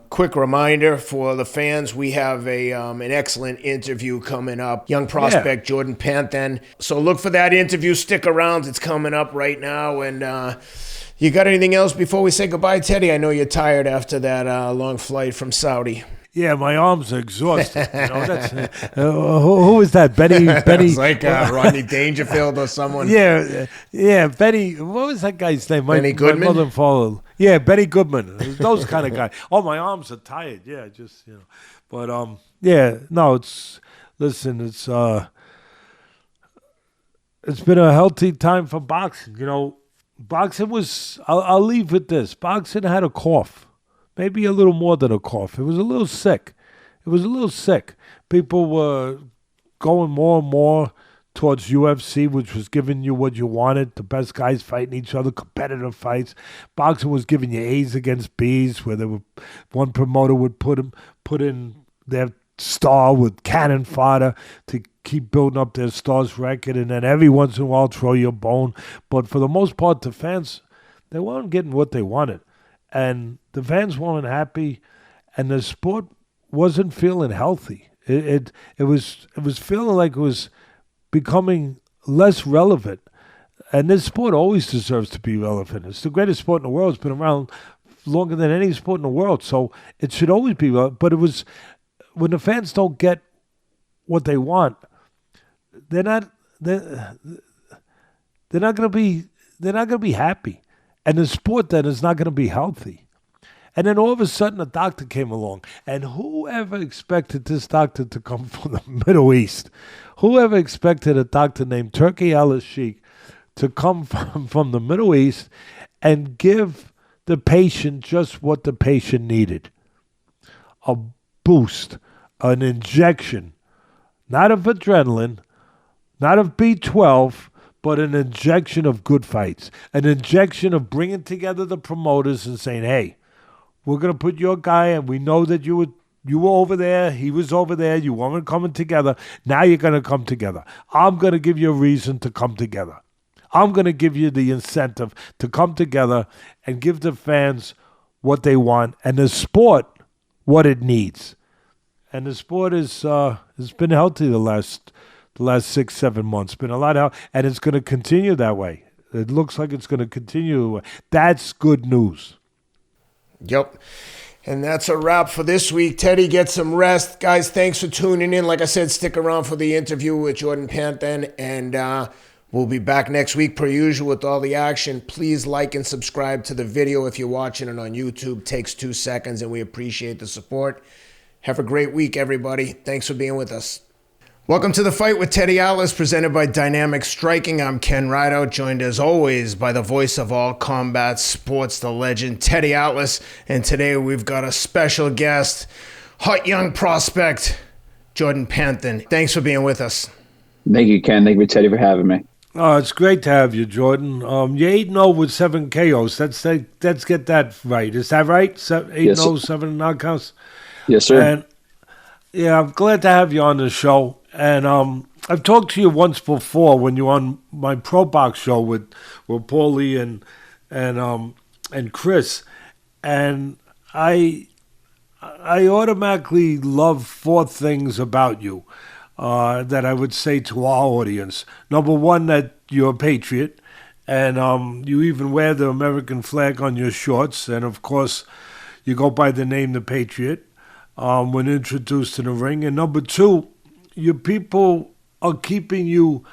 quick reminder for the fans, we have an excellent interview coming up. Young prospect Jordan Panthen. So look for that interview. Stick around. It's coming up right now. And you got anything else before we say goodbye, Teddy? I know you're tired after that long flight from Saudi. Yeah, my arms are exhausted. That's who is that? Benny. It's like Rodney Dangerfield or someone. Yeah, Benny. What was that guy's name? Benny Goodman. My mother and father. Yeah, Benny Goodman. Those kind of guys. Oh, my arms are tired. Yeah, just But yeah, no. It's been a healthy time for boxing. Boxing was. I'll leave with this. Boxing had a cough. Maybe a little more than a cough. It was a little sick. People were going more and more towards UFC, which was giving you what you wanted. The best guys fighting each other, competitive fights. Boxing was giving you A's against B's, where one promoter would put in their star with cannon fodder to keep building up their star's record, and then every once in a while throw you a bone. But for the most part, the fans, they weren't getting what they wanted. And the fans weren't happy, and the sport wasn't feeling healthy. It was feeling like it was becoming less relevant. And this sport always deserves to be relevant. It's the greatest sport in the world. It's been around longer than any sport in the world, so it should always be relevant. But it was when the fans don't get what they want, they're not going to be happy. And the sport then is not going to be healthy. And then all of a sudden a doctor came along. And whoever expected this doctor to come from the Middle East? Whoever expected a doctor named Turki al-Sheikh to come from the Middle East and give the patient just what the patient needed? A boost, an injection, not of adrenaline, not of B12, but an injection of good fights, an injection of bringing together the promoters and saying, hey, we're going to put your guy, and we know that you were over there, he was over there, you weren't coming together. Now you're going to come together. I'm going to give you a reason to come together. I'm going to give you the incentive to come together and give the fans what they want and the sport what it needs. And the sport has been healthy the last 6-7 months. Been a lot out, and it's going to continue that way. It looks like it's going to continue. That's good news. Yep. And that's a wrap for this week. Teddy, get some rest. Guys, thanks for tuning in. Like I said, stick around for the interview with Jordan Panthen. And we'll be back next week per usual with all the action. Please like and subscribe to the video if you're watching it on YouTube. It takes 2 seconds, and we appreciate the support. Have a great week, everybody. Thanks for being with us. Welcome to The Fight with Teddy Atlas, presented by Dynamic Striking. I'm Ken Rideout, joined as always by the voice of all combat sports, the legend Teddy Atlas. And today we've got a special guest, hot young prospect, Jordan Panthen. Thanks for being with us. Thank you, Ken. Thank you, Teddy, for having me. Oh, it's great to have you, Jordan. You're 8-0 with 7 KOs. Let's get that right. Is that right? 8-0, 7 knockouts? Yes, sir. And, yeah, I'm glad to have you on the show. And I've talked to you once before when you were on my Pro Box show with Paulo and Chris, and I automatically love 4 things about you that I would say to our audience. Number 1, that you're a patriot, and you even wear the American flag on your shorts, and of course you go by the name The Patriot when introduced to the ring. And number 2, your people are keeping you,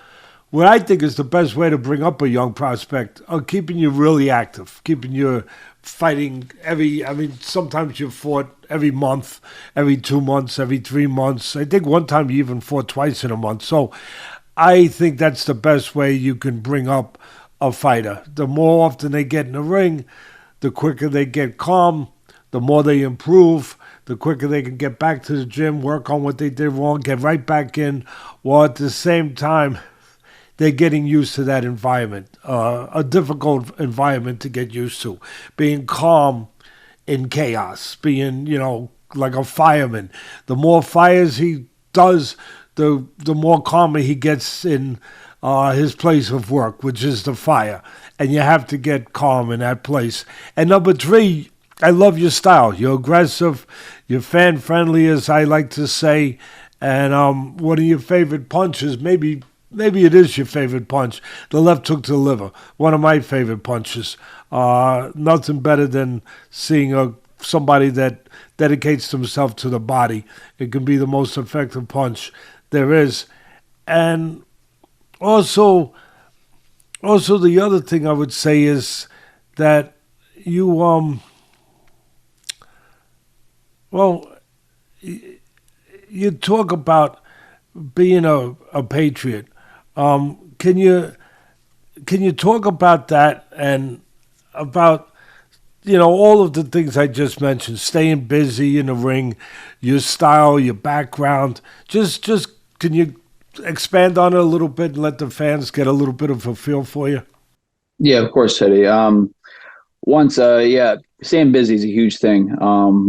what I think is the best way to bring up a young prospect, are keeping you really active, keeping you fighting sometimes you fought every month, every 2 months, every 3 months. I think one time you even fought twice in a month. So I think that's the best way you can bring up a fighter. The more often they get in the ring, the quicker they get calm, the more they improve, the quicker they can get back to the gym, work on what they did wrong, get right back in, while at the same time they're getting used to that environment, a difficult environment to get used to, being calm in chaos, being, like a fireman. The more fires he does, the more calmer he gets in his place of work, which is the fire. And you have to get calm in that place. And number 3, I love your style. You're aggressive. You're fan-friendly, as I like to say. And one of your favorite punches, maybe it is your favorite punch, the left hook to the liver. One of my favorite punches. Nothing better than seeing somebody that dedicates themselves to the body. It can be the most effective punch there is. And also the other thing I would say is that you you talk about being a patriot. Can you talk about that and about all of the things I just mentioned? Staying busy in the ring, your style, your background. Just can you expand on it a little bit and let the fans get a little bit of a feel for you? Yeah, of course, Teddy. Staying busy is a huge thing.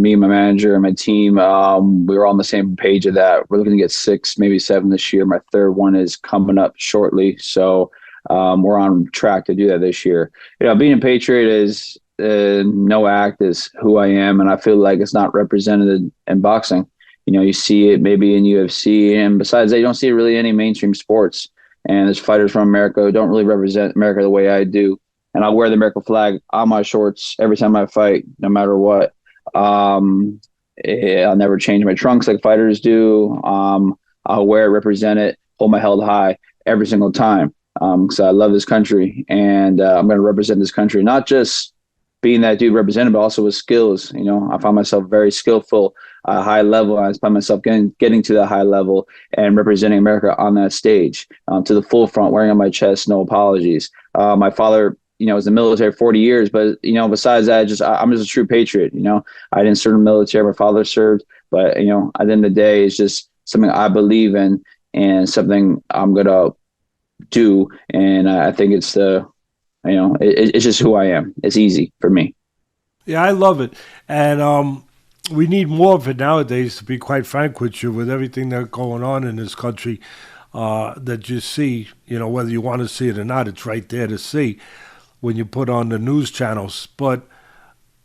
Me and my manager and my team, we were on the same page of that. We're looking to get 6, maybe 7 this year. My 3rd one is coming up shortly. So we're on track to do that this year. Being a patriot is no act, is who I am. And I feel like it's not represented in boxing. You see it maybe in UFC. And besides that, you don't see it really in any mainstream sports. And there's fighters from America who don't really represent America the way I do. And I wear the American flag on my shorts every time I fight, no matter what. I'll never change my trunks like fighters do. I'll wear it, represent it, hold my head high every single time. Because I love this country, and I'm going to represent this country, not just being that dude represented, but also with skills. I find myself very skillful, high level. I find myself getting to that high level and representing America on that stage to the full front, wearing on my chest, no apologies. My father, was in the military 40 years, but, besides that, I'm just a true patriot. I didn't serve in the military. My father served, but, at the end of the day, it's just something I believe in and something I'm going to do. And I think it's it's just who I am. It's easy for me. Yeah, I love it. And we need more of it nowadays, to be quite frank with you, with everything that's going on in this country that you see, whether you want to see it or not, it's right there to see when you put on the news channels. But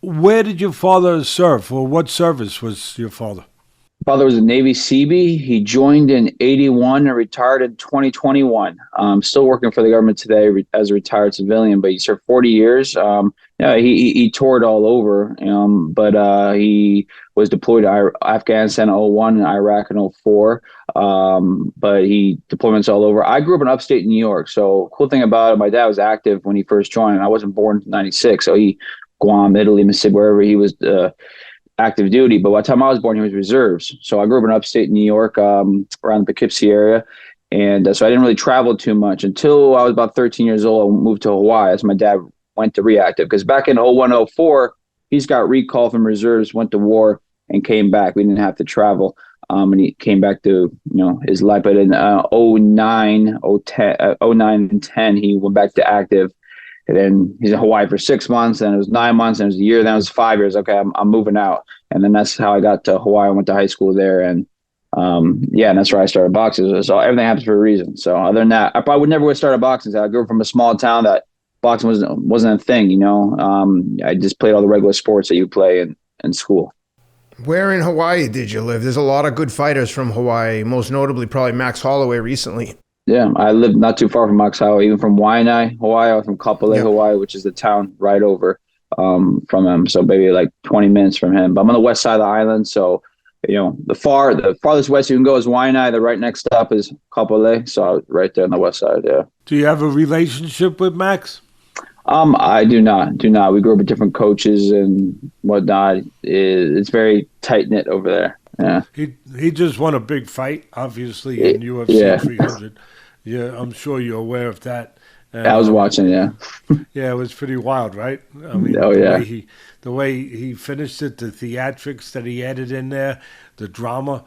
where did your father serve, or what service was your father? Father was a Navy Seabee. He joined in 81 and retired in 2021. Still working for the government today as a retired civilian, but he served 40 years. Yeah, he toured all over, but he was deployed to Afghanistan in 01 and Iraq in 04. But he deployments all over. I grew up in upstate New York. So cool thing about it, my dad was active when he first joined. I wasn't born in 96. So Guam, Italy, Mississippi, wherever he was active duty. But by the time I was born, he was reserves. So I grew up in upstate New York, around the Poughkeepsie area. And so I didn't really travel too much until I was about 13 years old. I moved to Hawaii as my dad went to reactive. Because back in 01, 04, he's got recall from reserves, went to war, and came back. We didn't have to travel. And he came back to, his life. But in 09 and 10, he went back to active. And then he's in Hawaii for 6 months, then it was 9 months, then it was a year, then it was 5 years. Okay, I'm moving out. And then that's how I got to Hawaii. I went to high school there. And and that's where I started boxing. So everything happens for a reason. So other than that, I probably would never have started boxing. So I grew up from a small town that boxing wasn't a thing, I just played all the regular sports that you play in school. Where in Hawaii did you live? There's a lot of good fighters from Hawaii, most notably probably Max Holloway recently. Yeah, I lived not too far from Max Holloway, even from Waianae, Hawaii. I was from Kapolei, Hawaii, which is the town right over from him. So maybe like 20 minutes from him. But I'm on the west side of the island. So, the farthest west you can go is Waianae. The right next stop is Kapolei. So I was right there on the west side, yeah. Do you have a relationship with Max? I do not. We grew up with different coaches and whatnot. It's very tight-knit over there. Yeah. He just won a big fight, obviously, in UFC 300. Yeah, I'm sure you're aware of that. And, I was watching, yeah. Yeah, it was pretty wild, right? I mean, the way he finished it, the theatrics that he added in there, the drama,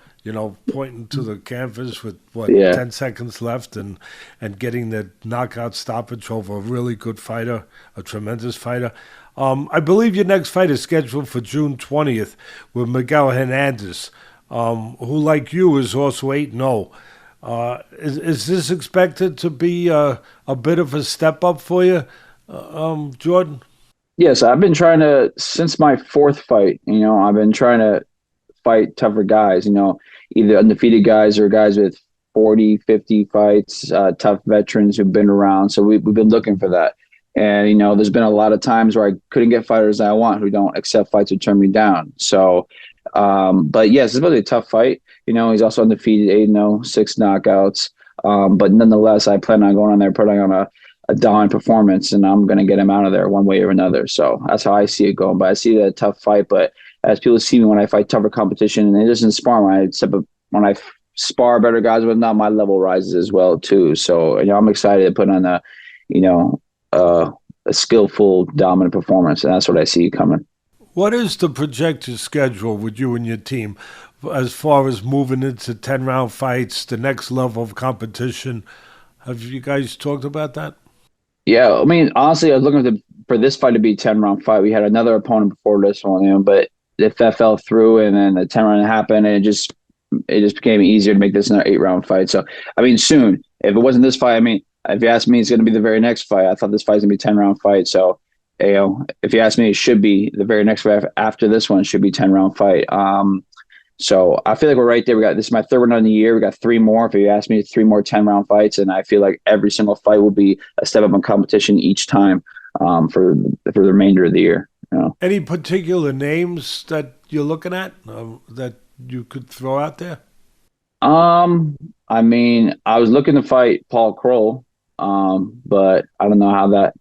pointing to the canvas with 10 seconds left and getting the knockout stoppage over a really good fighter, a tremendous fighter. I believe your next fight is scheduled for June 20th with Miguel Hernandez, who, like you, is also 8-0. Is this expected to be a bit of a step up for you, Jordan? Yes, I've been trying to, since my fourth fight, I've been trying to fight tougher guys, either undefeated guys or guys with 40, 50 fights, tough veterans who've been around. So we've been looking for that. And, there's been a lot of times where I couldn't get fighters that I want who don't accept fights or turn me down. So, but yes, it's really a tough fight. He's also undefeated, 8-0, 6 knockouts. But nonetheless, I plan on going on there, putting on a dominant performance, and I'm going to get him out of there one way or another. So that's how I see it going. But I see that a tough fight. But as people see me when I fight tougher competition, and it doesn't spar when I spar better guys with not, my level rises as well too. So I'm excited to put on a skillful, dominant performance, and that's what I see coming. What is the projected schedule with you and your team as far as moving into 10-round fights, the next level of competition? Have you guys talked about that? Yeah, I mean, honestly, I was looking for this fight to be a 10-round fight. We had another opponent before this one, but if that fell through and then the 10-round happened, and it just became easier to make this another 8-round fight. So, I mean, soon. If it wasn't this fight, I mean, if you ask me, it's going to be the very next fight. I thought this fight's going to be a 10-round fight. So, if you ask me, it should be the very next fight after this one should be 10-round fight. So I feel like we're right there. This is my third one on the year. We got 3 more. If you ask me, 3 more 10-round fights, and I feel like every single fight will be a step up in competition each time for the remainder of the year. Any particular names that you're looking at that you could throw out there? I mean, I was looking to fight Paul Kroll, but I don't know how that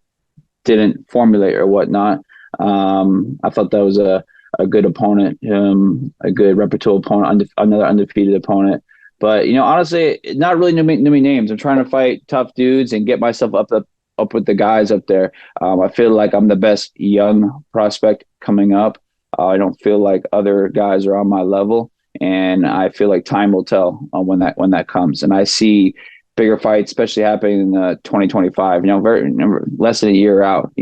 didn't formulate or whatnot. I thought that was a good opponent, a good reputable opponent, another undefeated opponent. But, honestly, not really new names. I'm trying to fight tough dudes and get myself up with the guys up there. I feel like I'm the best young prospect coming up. I don't feel like other guys are on my level, and I feel like time will tell when that comes. And I see bigger fights, especially happening in 2025. Less than a year out.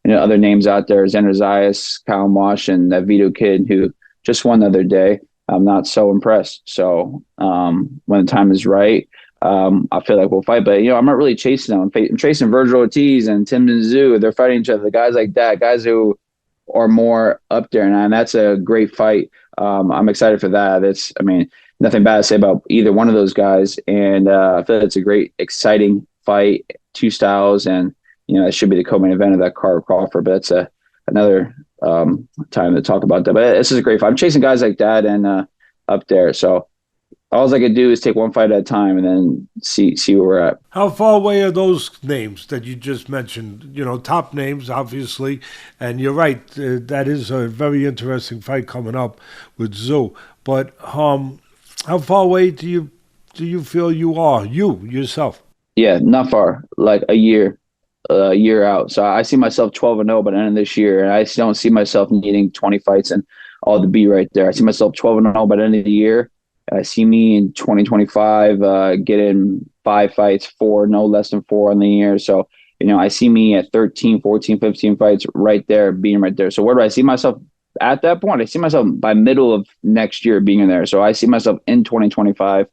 Other names out there: Xander Zayas, Kyle Mosh, and that Vito kid who just won the other day. I'm not so impressed. So when the time is right, I feel like we'll fight. But I'm not really chasing them. I'm chasing Virgil Ortiz and Tim Tszyu. They're fighting each other. Guys like that, guys who or more up there, and that's a great fight. I'm excited for that. Nothing bad to say about either one of those guys, and I feel like it's a great, exciting fight, two styles, and it should be the co-main event of that card, Crawford. But that's another time to talk about that. But this is a great fight. I'm chasing guys like that and up there, so all I could do is take one fight at a time and then see where we're at. How far away are those names that you just mentioned? Top names, obviously. And you're right, that is a very interesting fight coming up with Zhu. But how far away do you feel you are, yourself? Yeah, not far, like a year out. So I see myself 12-0 by the end of this year. And I don't see myself needing 20 fights and all to be right there. I see myself 12-0 by the end of the year. I see me in 2025 getting 5 fights, 4, no less than 4 on the year. So, I see me at 13, 14, 15 fights right there, being right there. So where do I see myself at that point? I see myself by middle of next year being in there. So I see myself in 2025,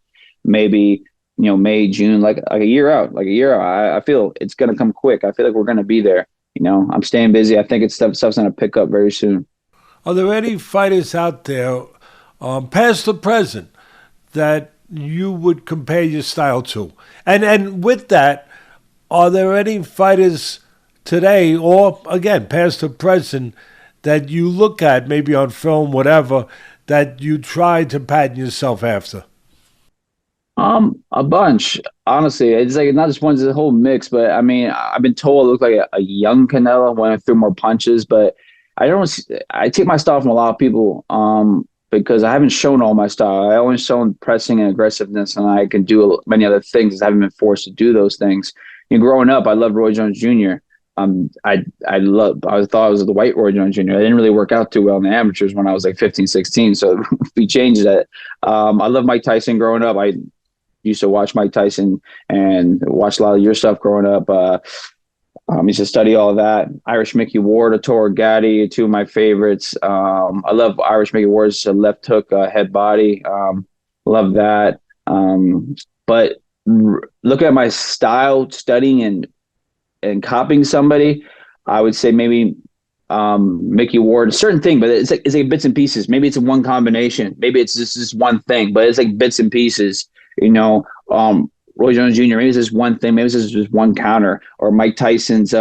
maybe, May, June, like a year out, I feel it's going to come quick. I feel like we're going to be there. I'm staying busy. I think stuff's going to pick up very soon. Are there any fighters out there, past or present, that you would compare your style to? And with that, are there any fighters today, or again, past or present, that you look at, maybe on film, whatever, that you try to pattern yourself after? A bunch. Honestly, it's like not just one, it's a whole mix. But I've been told I look like a young Canelo when I threw more punches, but I take my style from a lot of people. Because I haven't shown all my style. I only shown pressing and aggressiveness, and I can do many other things. I haven't been forced to do those things. Growing up, I loved Roy Jones Jr. I thought I was the white Roy Jones Jr. I didn't really work out too well in the amateurs when I was like 15, 16. So we changed that. I love Mike Tyson growing up. I used to watch Mike Tyson and watch a lot of your stuff growing up. Used to study all of that. Irish Mickey Ward, Arturo Gatti, 2 of my favorites. I love Irish Mickey Ward's left hook, head body. Love that. But look at my style, studying and copying somebody, I would say maybe Mickey Ward, a certain thing, but it's like bits and pieces. Maybe it's a one combination. Maybe it's just this one thing, but it's like bits and pieces. Roy Jones Jr., maybe it's just one thing, maybe it's just one counter, or Mike Tyson's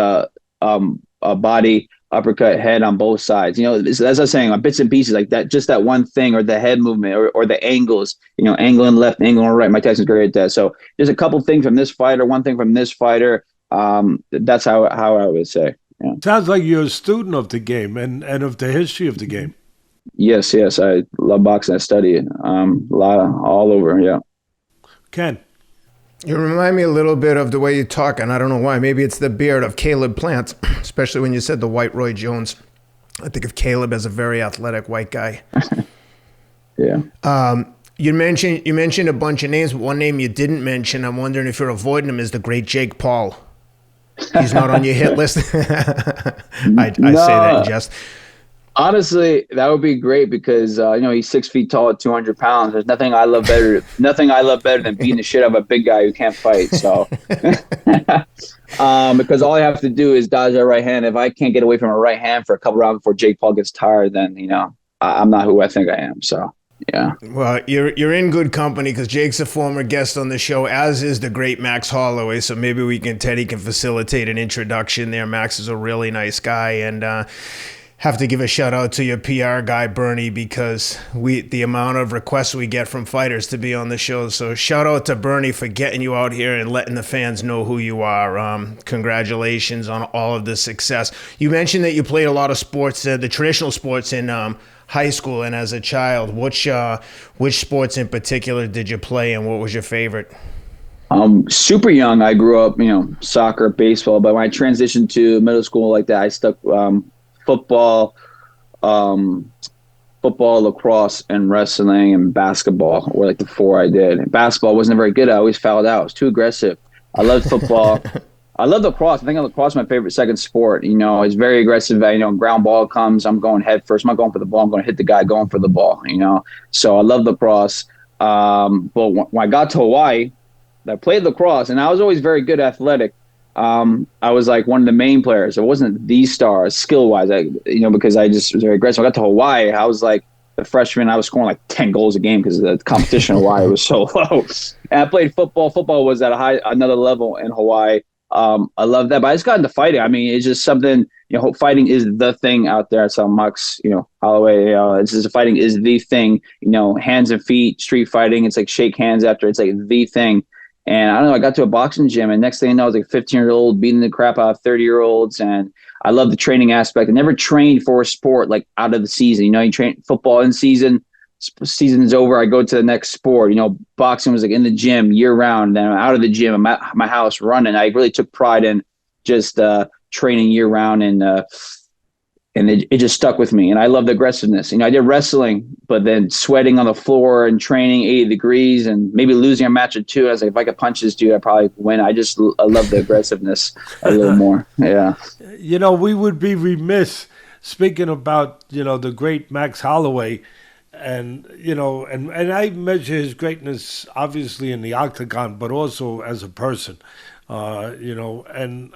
body, uppercut, head on both sides. As I was saying, bits and pieces like that, just that one thing, or the head movement, or the angles, angle and left, angle and right. Mike Tyson's great at that. So there's a couple things from this fighter, one thing from this fighter. That's how I would say. Yeah. Sounds like you're a student of the game and of the history of the game. Yes. I love boxing. I study it. All over. Yeah. Ken. You remind me a little bit of the way you talk, and I don't know why. Maybe it's the beard of Caleb Plant, especially when you said the white Roy Jones. I think of Caleb as a very athletic white guy. Yeah. You mentioned a bunch of names, but one name you didn't mention, I'm wondering if you're avoiding him, is the great Jake Paul. He's not on your hit list. I say that in jest. Honestly, that would be great because he's 6 feet tall at 200 pounds. There's nothing I love better than beating the shit out of a big guy who can't fight. So, because all I have to do is dodge that right hand. If I can't get away from a right hand for a couple rounds before Jake Paul gets tired, then I'm not who I think I am. So. Yeah. Well, you're in good company because Jake's a former guest on the show, as is the great Max Holloway. So maybe Teddy can facilitate an introduction there. Max is a really nice guy, and have to give a shout out to your PR guy, Bernie, because the amount of requests we get from fighters to be on the show. So shout out to Bernie for getting you out here and letting the fans know who you are. Congratulations on all of the success. You mentioned that you played a lot of sports, the traditional sports in high school and as a child. Which sports in particular did you play, and what was your favorite? Super young, I grew up, soccer, baseball, but when I transitioned to middle school like that, I stuck football, lacrosse, and wrestling and basketball were like the 4 I did. Basketball wasn't very good. I always fouled out. I was too aggressive. I loved football. I love lacrosse. I think lacrosse is my favorite second sport. It's very aggressive. Ground ball comes, I'm going head first. I'm not going for the ball. I'm going to hit the guy going for the ball, So I love lacrosse. But when I got to Hawaii, I played lacrosse, and I was always very good athletic. I was like one of the main players. I wasn't the star skill-wise, because I just was very aggressive. I got to Hawaii. I was like the freshman. I was scoring like 10 goals a game because the competition in Hawaii was so low. And I played football. Football was at another level in Hawaii. I love that. But I just got into fighting. I mean, it's just something, fighting is the thing out there at some Mux, Holloway, it's just fighting is the thing, hands and feet, street fighting. It's like shake hands after. It's like the thing. And I don't know, I got to a boxing gym, and next thing I know, I was like a 15-year-old beating the crap out of 30-year-olds. And I love the training aspect. I never trained for a sport like out of the season. You train football in season. Season is over, I go to the next sport. Boxing was like in the gym year round. Then I'm out of the gym, I'm at my house running. I really took pride in just training year round, and it just stuck with me. And I love the aggressiveness. I did wrestling, but then sweating on the floor and training 80 degrees and maybe losing a match or two. I was like, if I could punch this dude, I'd probably win. I love the aggressiveness a little more. Yeah. We would be remiss speaking about, the great Max Holloway. And, and I measure his greatness obviously in the octagon, but also as a person, and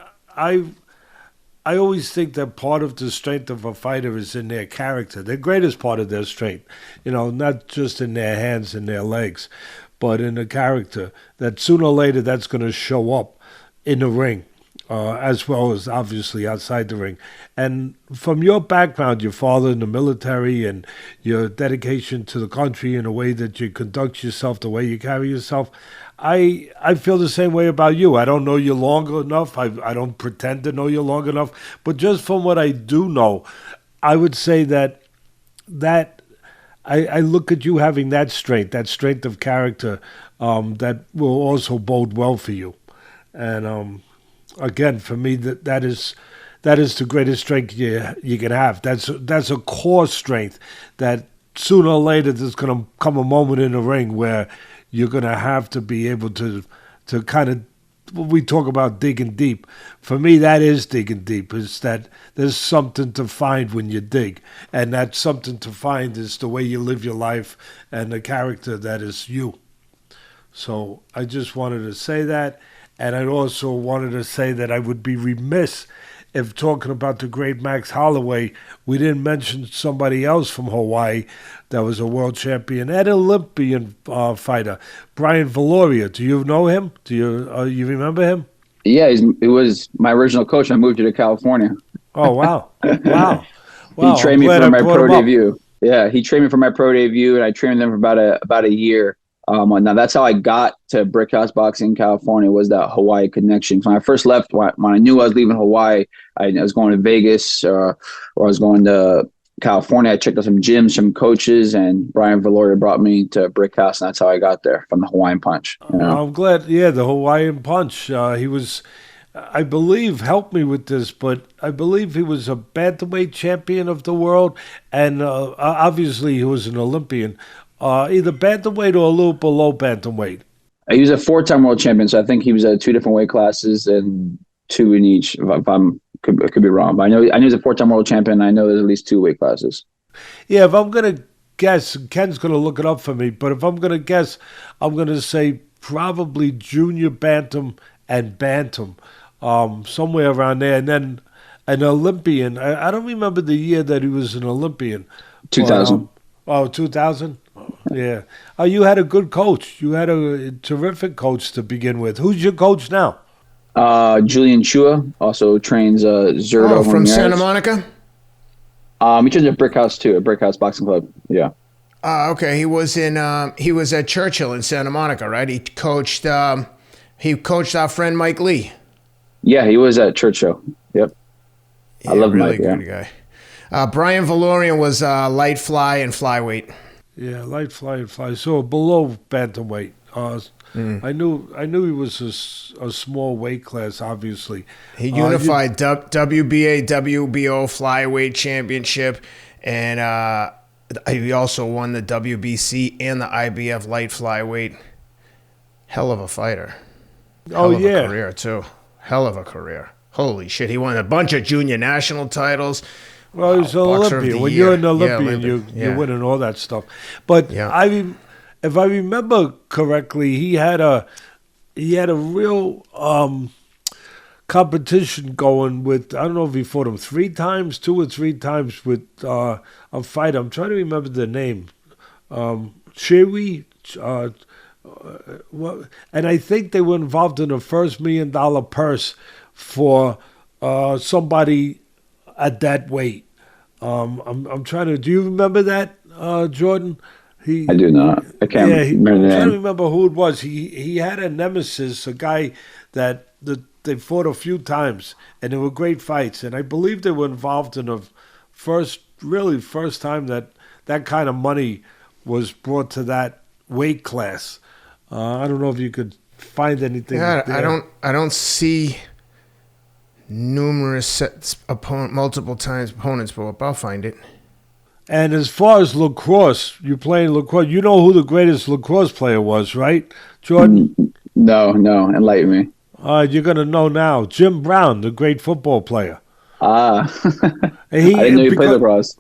I always think that part of the strength of a fighter is in their character, the greatest part of their strength, not just in their hands and their legs, but in the character that sooner or later that's going to show up in the ring. As well as obviously outside the ring. And from your background, your father in the military and your dedication to the country and the way that you conduct yourself, the way you carry yourself, I feel the same way about you. I don't know you long enough. I don't pretend to know you long enough. But just from what I do know, I would say that I look at you having that strength of character that will also bode well for you. And again, for me, that is the greatest strength you can have. That's a core strength that sooner or later there's going to come a moment in the ring where you're going to have to be able to kind of, we talk about digging deep. For me, that is digging deep, is that there's something to find when you dig. And that something to find is the way you live your life and the character that is you. So I just wanted to say that. And I also wanted to say that I would be remiss if talking about the great Max Holloway, we didn't mention somebody else from Hawaii that was a world champion and Olympian fighter, Brian Viloria. Do you know him? Do you remember him? Yeah, he was my original coach. I moved here to California. Oh, wow. Wow. He trained me for my pro debut. Yeah, he trained me for my pro debut, and I trained them for about a year. Now that's how I got to Brickhouse Boxing in California, was that Hawaii connection. When I first left, when I knew I was leaving Hawaii, I was going to Vegas or I was going to California. I checked out some gyms, some coaches, and Brian Viloria brought me to Brickhouse, and that's how I got there, from the Hawaiian Punch. I'm glad. Yeah, the Hawaiian Punch. He was, I believe, help me with this, but I believe he was a bantamweight champion of the world, and obviously he was an Olympian. Either bantamweight or a little below bantamweight. He was a 4-time world champion, so I think he was at 2 different weight classes and 2 in each. If could be wrong, but I know he's a 4-time world champion. And I know there's at least 2 weight classes. Yeah, if I'm gonna guess, Ken's gonna look it up for me. But if I'm gonna guess, I'm gonna say probably junior bantam and bantam, somewhere around there. And then an Olympian. I don't remember the year that he was an Olympian. 2000. 2000? Yeah. You had a good coach. You had a terrific coach to begin with. Who's your coach now? Julian Chua also trains Zurdo. From Santa Monica? He trains at Brickhouse too, at Brickhouse Boxing Club. Yeah. Okay. He was at Churchill in Santa Monica, right? He coached our friend Mike Lee. Yeah, he was at Churchill. Yep. Yeah, I love really Mike. Good guy. Brian Valorian was light fly and flyweight. Yeah, light fly and fly. So below bantamweight. I knew he was a small weight class. Obviously, he unified WBA, WBO flyweight championship, and he also won the WBC and the IBF light flyweight. Hell of a fighter. Hell of a career too. Hell of a career. Holy shit! He won a bunch of junior national titles. Well, he's an Olympian. When you're an Olympian, you're winning all that stuff. But if I remember correctly, he had a real competition going with, I don't know if he fought him 3 times, 2 or 3 times with a fighter. I'm trying to remember the name. Chewy, and I think they were involved in the first $1 million purse for somebody at that weight. I'm trying to. Do you remember that, Jordan? I do not. I can't remember the name. I'm trying to remember who it was. He had a nemesis, a guy that they fought a few times, and they were great fights. And I believe they were involved in the first time that kind of money was brought to that weight class. I don't know if you could find anything. Yeah, there. I don't see numerous sets multiple times opponents, but I'll find it. And as far as lacrosse, you're playing lacrosse. You know who the greatest lacrosse player was, right, Jordan? No, enlighten me. You're gonna know now. Jim Brown, the great football player. I didn't know you played lacrosse.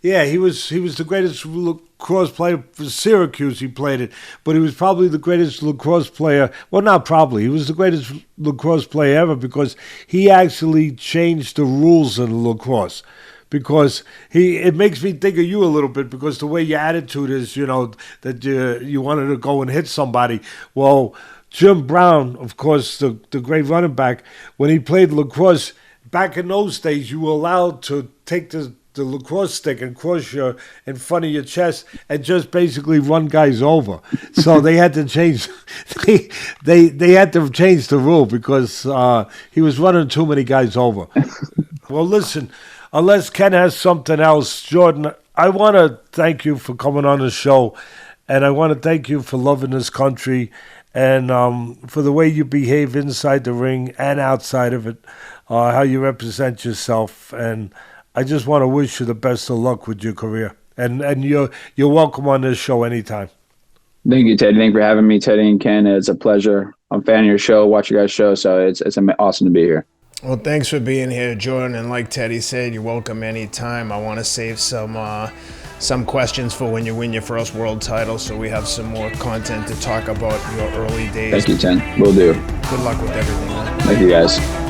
Yeah, he was the greatest lacrosse player for Syracuse. He played it, but he was probably the greatest lacrosse player. Well, not probably. He was the greatest lacrosse player ever because he actually changed the rules in lacrosse. Because it makes me think of you a little bit because the way your attitude is, that you wanted to go and hit somebody. Well, Jim Brown, of course, the great running back, when he played lacrosse, back in those days, you were allowed to take the lacrosse stick and cross in front of your chest and just basically run guys over. So they had to change. They had to change the rule because he was running too many guys over. Well, listen. Unless Ken has something else, Jordan, I want to thank you for coming on the show, and I want to thank you for loving this country and for the way you behave inside the ring and outside of it, how you represent yourself. And I just want to wish you the best of luck with your career. And you're welcome on this show anytime. Thank you, Teddy. Thank you for having me, Teddy and Ken. It's a pleasure. I'm a fan of your show, watch your guys' show, so it's awesome to be here. Well, thanks for being here, Jordan. And like Teddy said, you're welcome anytime. I want to save some questions for when you win your first world title, so we have some more content to talk about your early days. Thank you, Ken. Will do. Good luck with everything, man. Thank you, guys.